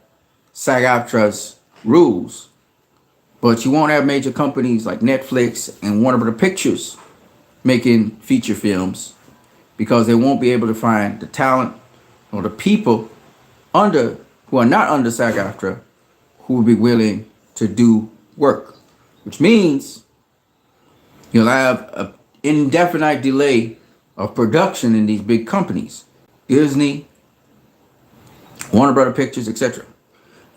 SAG-AFTRA's rules. But you won't have major companies like Netflix and Warner Bros. Pictures making feature films because they won't be able to find the talent or the people who are not under SAG-AFTRA who will be willing to do work, which means you'll have an indefinite delay of production in these big companies, Disney, Warner Brothers Pictures, etc.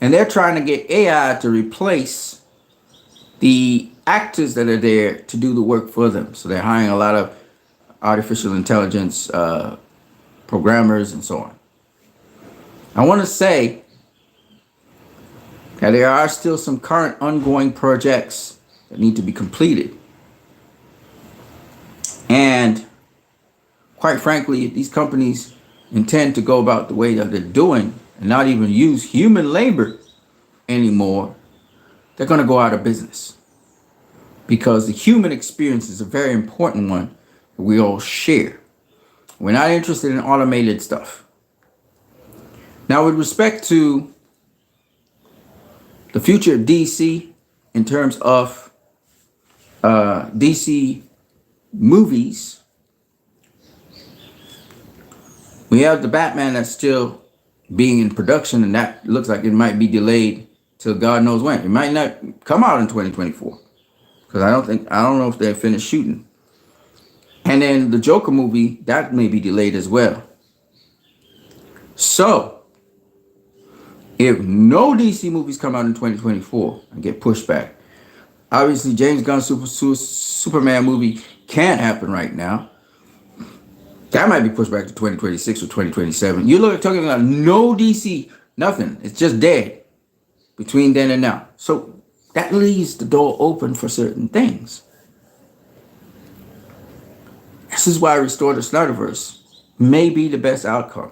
And they're trying to get AI to replace the actors that are there to do the work for them. So they're hiring a lot of artificial intelligence programmers and so on. I want to say that there are still some current ongoing projects that need to be completed. And quite frankly, if these companies intend to go about the way that they're doing and not even use human labor anymore, they're going to go out of business. Because the human experience is a very important one that we all share. We're not interested in automated stuff. Now, with respect to the future of DC in terms of DC movies, we have the Batman that's still being in production, and that looks like it might be delayed till God knows when. It might not come out in 2024 because I don't know if they're finished shooting. And then the Joker movie, that may be delayed as well. So if no DC movies come out in 2024 and get pushed back, obviously James Gunn's Superman movie can't happen right now. That might be pushed back to 2026 or 2027. You're talking about no DC Nothing. It's just dead between then and now. So that leaves the door open for certain things. This is why Restore the Snyderverse may be the best outcome.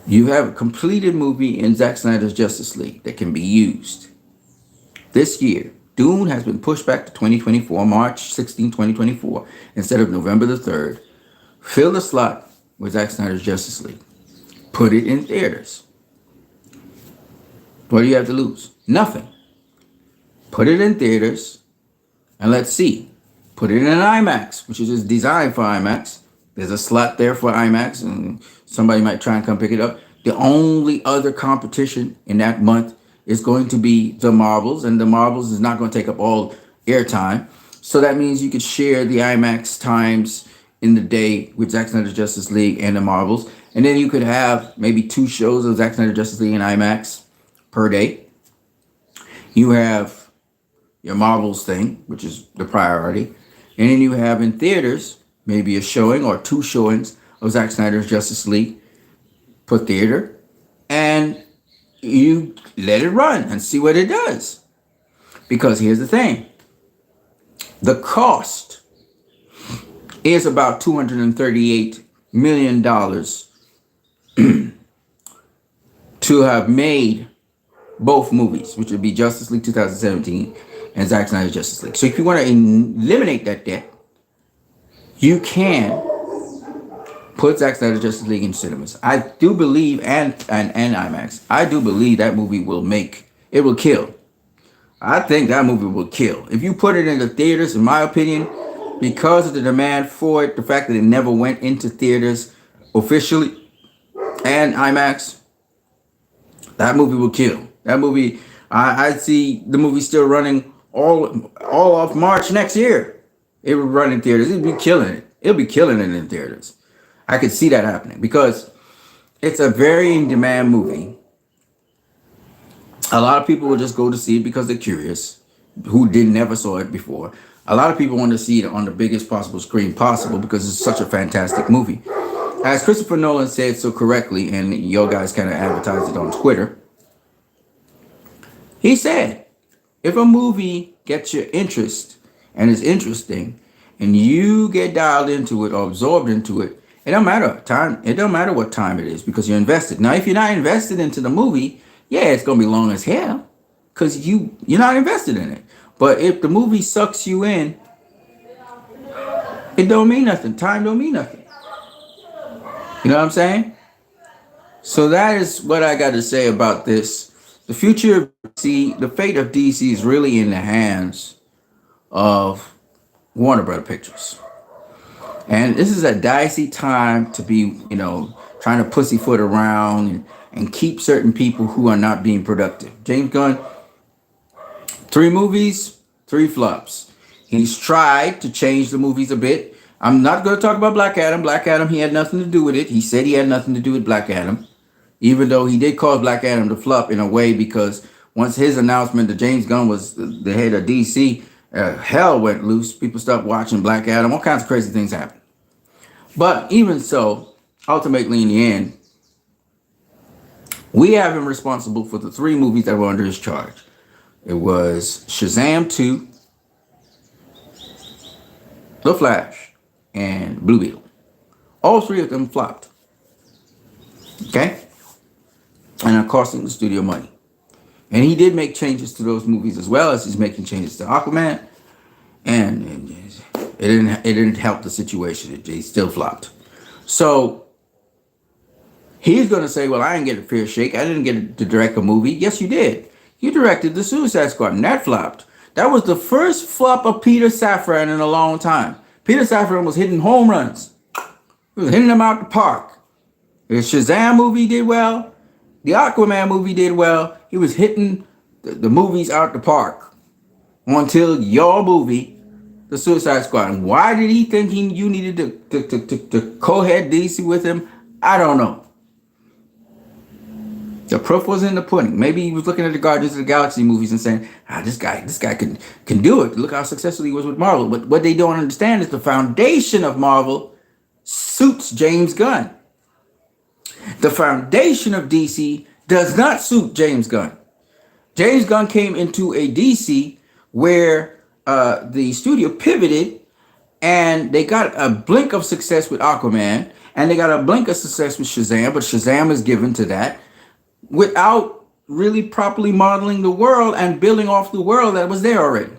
You have a completed movie in Zack Snyder's Justice League that can be used. This year, Dune has been pushed back to 2024, March 16, 2024, instead of November the 3rd. Fill the slot with Zack Snyder's Justice League. Put it in theaters. What do you have to lose? Nothing. Put it in theaters and let's see. Put it in an IMAX, which is just designed for IMAX. There's a slot there for IMAX and somebody might try and come pick it up. The only other competition in that month is going to be The Marvels, and The Marvels is not going to take up all airtime. So that means you could share the IMAX times in the day with Zack Snyder's Justice League and The Marvels. And then you could have maybe 2 shows of Zack Snyder's Justice League and IMAX per day. You have your Marvels thing, which is the priority. And then you have in theaters, maybe a showing or 2 showings of Zack Snyder's Justice League per theater. And you let it run and see what it does. Because here's the thing. The cost is about $238 million to have made both movies, which would be Justice League 2017 and Zack Snyder's Justice League. So if you want to eliminate that debt, you can put Zack Snyder's Justice League in cinemas. I do believe, and IMAX, I do believe that movie will kill. I think that movie will kill. If you put it in the theaters, in my opinion, because of the demand for it, the fact that it never went into theaters officially and IMAX, that movie will kill. That movie, I see the movie still running all of March next year. It will run in theaters. It'll be killing it. It'll be killing it in theaters. I could see that happening because it's a very in-demand movie. A lot of people will just go to see it because they're curious, who never saw it before. A lot of people want to see it on the biggest possible screen possible because it's such a fantastic movie. As Christopher Nolan said so correctly, and your guys kind of advertised it on Twitter, he said, if a movie gets your interest and is interesting, and you get dialed into it or absorbed into it, it don't matter time. It don't matter what time it is because you're invested. Now, if you're not invested into the movie, yeah, it's gonna be long as hell because you're not invested in it. But if the movie sucks you in, it don't mean nothing. Time don't mean nothing. You know what I'm saying? So that is what I got to say about this. The future of DC, the fate of DC is really in the hands of Warner Brother Pictures. And this is a dicey time to be, trying to pussyfoot around and keep certain people who are not being productive. James Gunn, 3 movies, 3 flops. He's tried to change the movies a bit. I'm not going to talk about Black Adam. Black Adam, he had nothing to do with it. He said he had nothing to do with Black Adam, even though he did cause Black Adam to flop in a way because once his announcement that James Gunn was the head of DC, hell went loose. People stopped watching Black Adam. All kinds of crazy things happened. But even so, ultimately in the end, we have him responsible for the 3 movies that were under his charge. It was Shazam 2, The Flash, and Blue Beetle. All 3 of them flopped. Okay? And are costing the studio money. And he did make changes to those movies as well as he's making changes to Aquaman. And it didn't help the situation. It still flopped. So he's going to say, well, I didn't get a fair shake. I didn't get to direct a movie. Yes, you did. You directed The Suicide Squad, and that flopped. That was the first flop of Peter Safran in a long time. Peter Safran was hitting home runs. He was hitting them out the park. The Shazam movie did well. The Aquaman movie did well. He was hitting the movies out the park until your movie, The Suicide Squad. And why did he think you needed to co-head DC with him? I don't know. The proof was in the pudding. Maybe he was looking at the Guardians of the Galaxy movies and saying, this guy can do it. Look how successful he was with Marvel. But what they don't understand is the foundation of Marvel suits James Gunn. The foundation of DC does not suit James Gunn. James Gunn came into a DC where the studio pivoted and they got a blink of success with Aquaman and they got a blink of success with Shazam, but Shazam is given to that without really properly modeling the world and building off the world that was there already.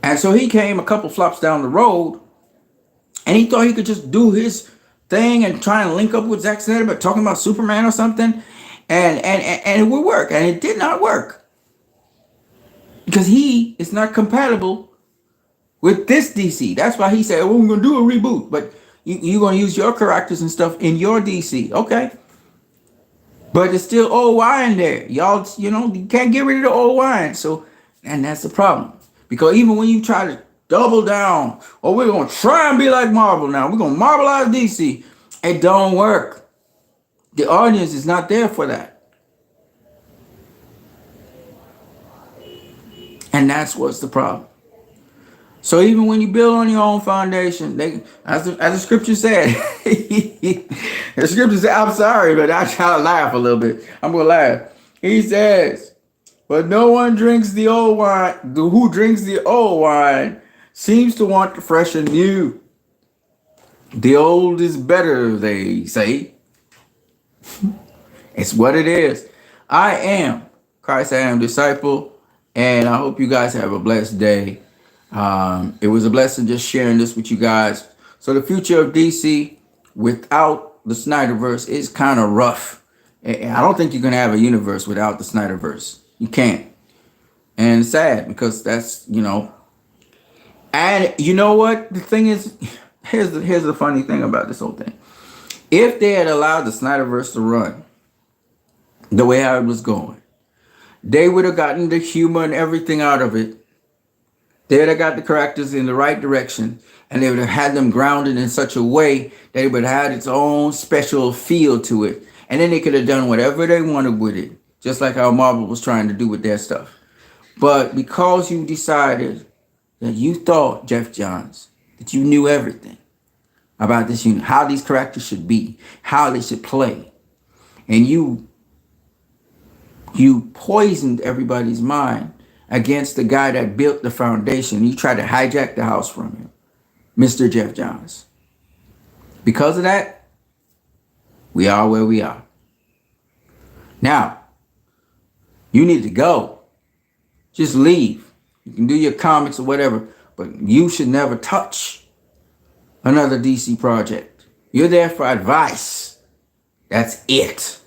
And so he came a couple flops down the road and he thought he could just do his thing and try and link up with Zack Snyder, but talking about Superman or something, and it would work. And it did not work. Because he is not compatible with this DC. That's why he said, well, we're going to do a reboot, but you're going to use your characters and stuff in your DC. Okay. But there's still old wine there. Y'all, you can't get rid of the old wine. So, and that's the problem. Because even when you try to double down, or we're going to try and be like Marvel now, we're going to Marvelize DC, it don't work. The audience is not there for that. And that's what's the problem. So even when you build on your own foundation, as the scripture said, the scripture said, I'm sorry, but I try to laugh a little bit. I'm going to laugh. He says, but no one drinks the old wine. Who drinks the old wine seems to want the fresh and new. The old is better, they say. It's what it is. I am Christ, I am disciple, and I hope you guys have a blessed day. It was a blessing just sharing this with you guys. So the future of DC without the Snyderverse is kind of rough. I don't think you can have a universe without the Snyderverse. You can't. And it's sad because that's, and you know what? The thing is, here's the funny thing about this whole thing. If they had allowed the Snyderverse to run the way how it was going, they would have gotten the humor and everything out of it. They would have got the characters in the right direction, and they would have had them grounded in such a way that it would have had its own special feel to it. And then they could have done whatever they wanted with it, just like how Marvel was trying to do with their stuff. But because you decided that you thought, Jeff Johns, that you knew everything about this unit, how these characters should be, how they should play, and you poisoned everybody's mind against the guy that built the foundation. You tried to hijack the house from him, Mr. Jeff Johns. Because of that, we are where we are. Now, you need to go. Just leave. You can do your comics or whatever, but you should never touch another DC project. You're there for advice. That's it.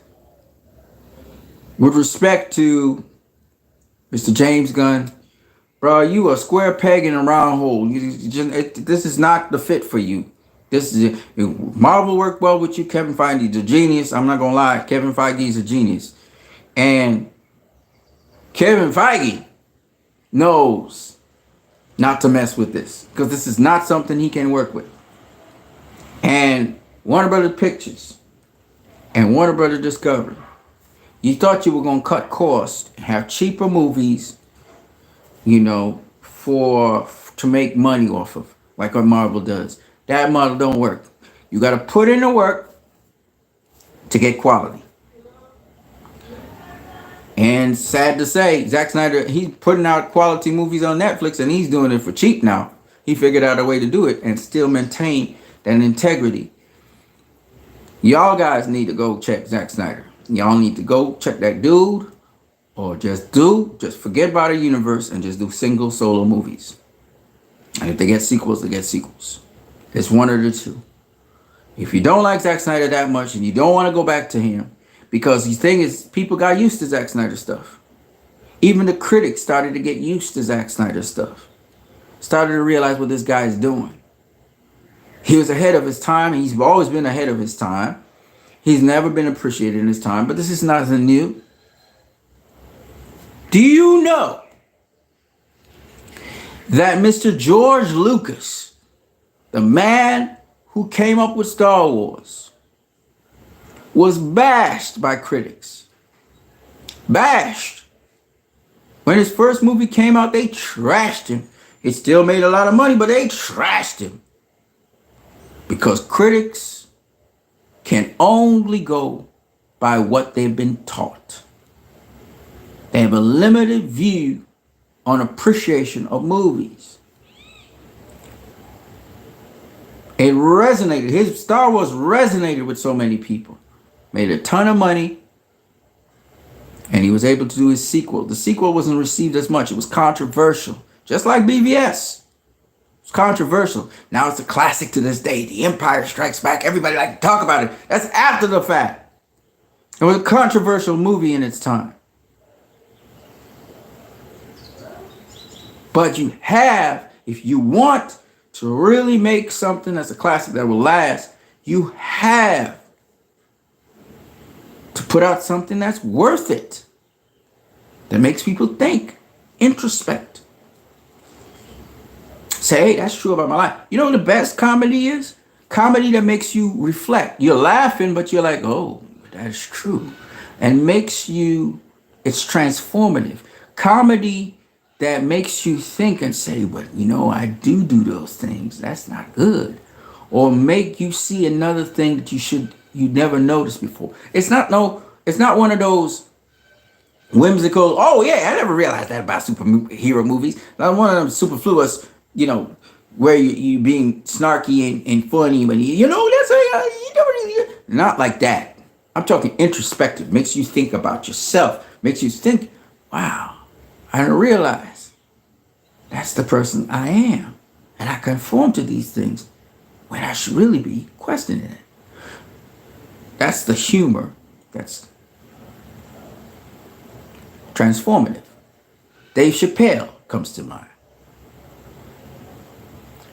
With respect to Mr. James Gunn, bro, you a square peg in a round hole. This is not the fit for you. This is Marvel worked well with you. Kevin Feige's a genius. I'm not gonna lie. Kevin Feige's a genius, and Kevin Feige knows not to mess with this because this is not something he can work with. And Warner Brothers Pictures and Warner Brothers Discovery, you thought you were gonna cut costs, have cheaper movies, to make money off of, like what Marvel does. That model don't work. You got to put in the work to get quality. And sad to say, Zack Snyder, he's putting out quality movies on Netflix and he's doing it for cheap now. He figured out a way to do it and still maintain that integrity. Y'all guys need to go check Zack Snyder. Y'all need to go check that dude, or just forget about a universe and just do single solo movies. And if they get sequels, they get sequels. It's one of the two. If you don't like Zack Snyder that much and you don't want to go back to him, because the thing is, people got used to Zack Snyder stuff. Even the critics started to get used to Zack Snyder stuff. Started to realize what this guy is doing. He was ahead of his time. He's always been ahead of his time. He's never been appreciated in his time, but this is nothing new. Do you know that Mr. George Lucas, the man who came up with Star Wars, was bashed by critics? Bashed. When his first movie came out, they trashed him. It still made a lot of money, but they trashed him. Because critics can only go by what they've been taught. They have a limited view on appreciation of movies. It resonated. His Star Wars resonated with so many people. Made a ton of money. And he was able to do his sequel. The sequel wasn't received as much. It was controversial. Just like BVS. It's controversial. Now it's a classic to this day. The Empire Strikes Back. Everybody like to talk about it. That's after the fact. It was a controversial movie in its time. But you have, if you want to really make something that's a classic that will last, you have to put out something that's worth it. That makes people think, introspect. Say, hey, that's true about my life. You know what the best comedy is? Comedy that makes you reflect. You're laughing, but you're like, oh, that is true. And makes you, it's transformative. Comedy that makes you think and say, but you know, I do those things. That's not good. Or make you see another thing that you never noticed before. It's not one of those whimsical, oh yeah, I never realized that about superhero movies. Not one of them superfluous, where you being snarky and funny, but that's not like that. I'm talking introspective, makes you think about yourself, makes you think, wow, I didn't realize that's the person I am. And I conform to these things when I should really be questioning it. That's the humor that's transformative. Dave Chappelle comes to mind.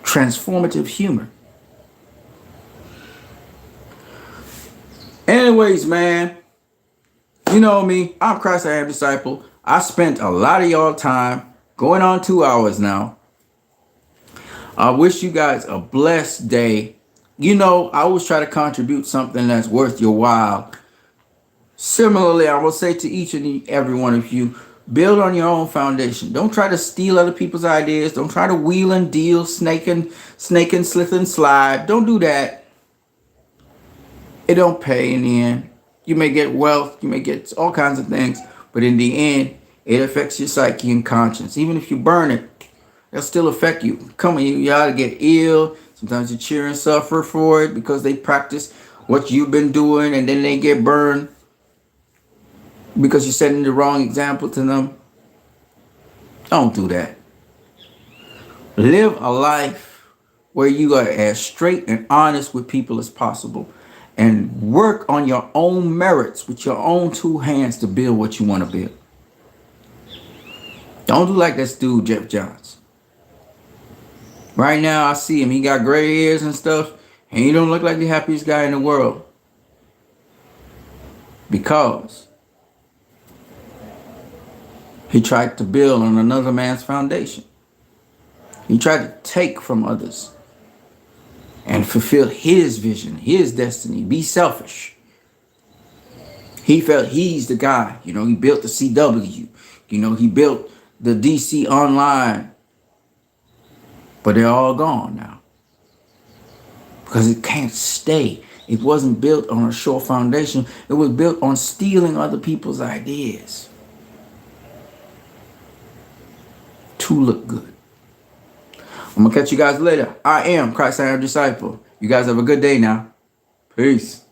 Transformative humor. Anyways, man, you know me. I'm Christ I Am Disciple. I spent a lot of y'all time, going on 2 hours now. I wish you guys a blessed day. I always try to contribute something that's worth your while. Similarly, I will say to each and every one of you, build on your own foundation. Don't try to steal other people's ideas. Don't try to wheel and deal, snake and slith and slide. Don't do that. It don't pay in the end. You may get wealth. You may get all kinds of things. But in the end, it affects your psyche and conscience. Even if you burn it, it'll still affect you. You ought to get ill. Sometimes you cheer and suffer for it because they practice what you've been doing and then they get burned because you're setting the wrong example to them. Don't do that. Live a life where you are as straight and honest with people as possible and work on your own merits with your own two hands to build what you want to build. Don't do like this dude, Jeff Johns. Right now, I see him. He got gray hairs and stuff, and he don't look like the happiest guy in the world. Because he tried to build on another man's foundation. He tried to take from others and fulfill his vision, his destiny, be selfish. He felt he's the guy. He built the CW. He built the DC Online. But they're all gone now. Because it can't stay. It wasn't built on a sure foundation. It was built on stealing other people's ideas to look good. I'm going to catch you guys later. I am Christ I Am Disciple. You guys have a good day now. Peace.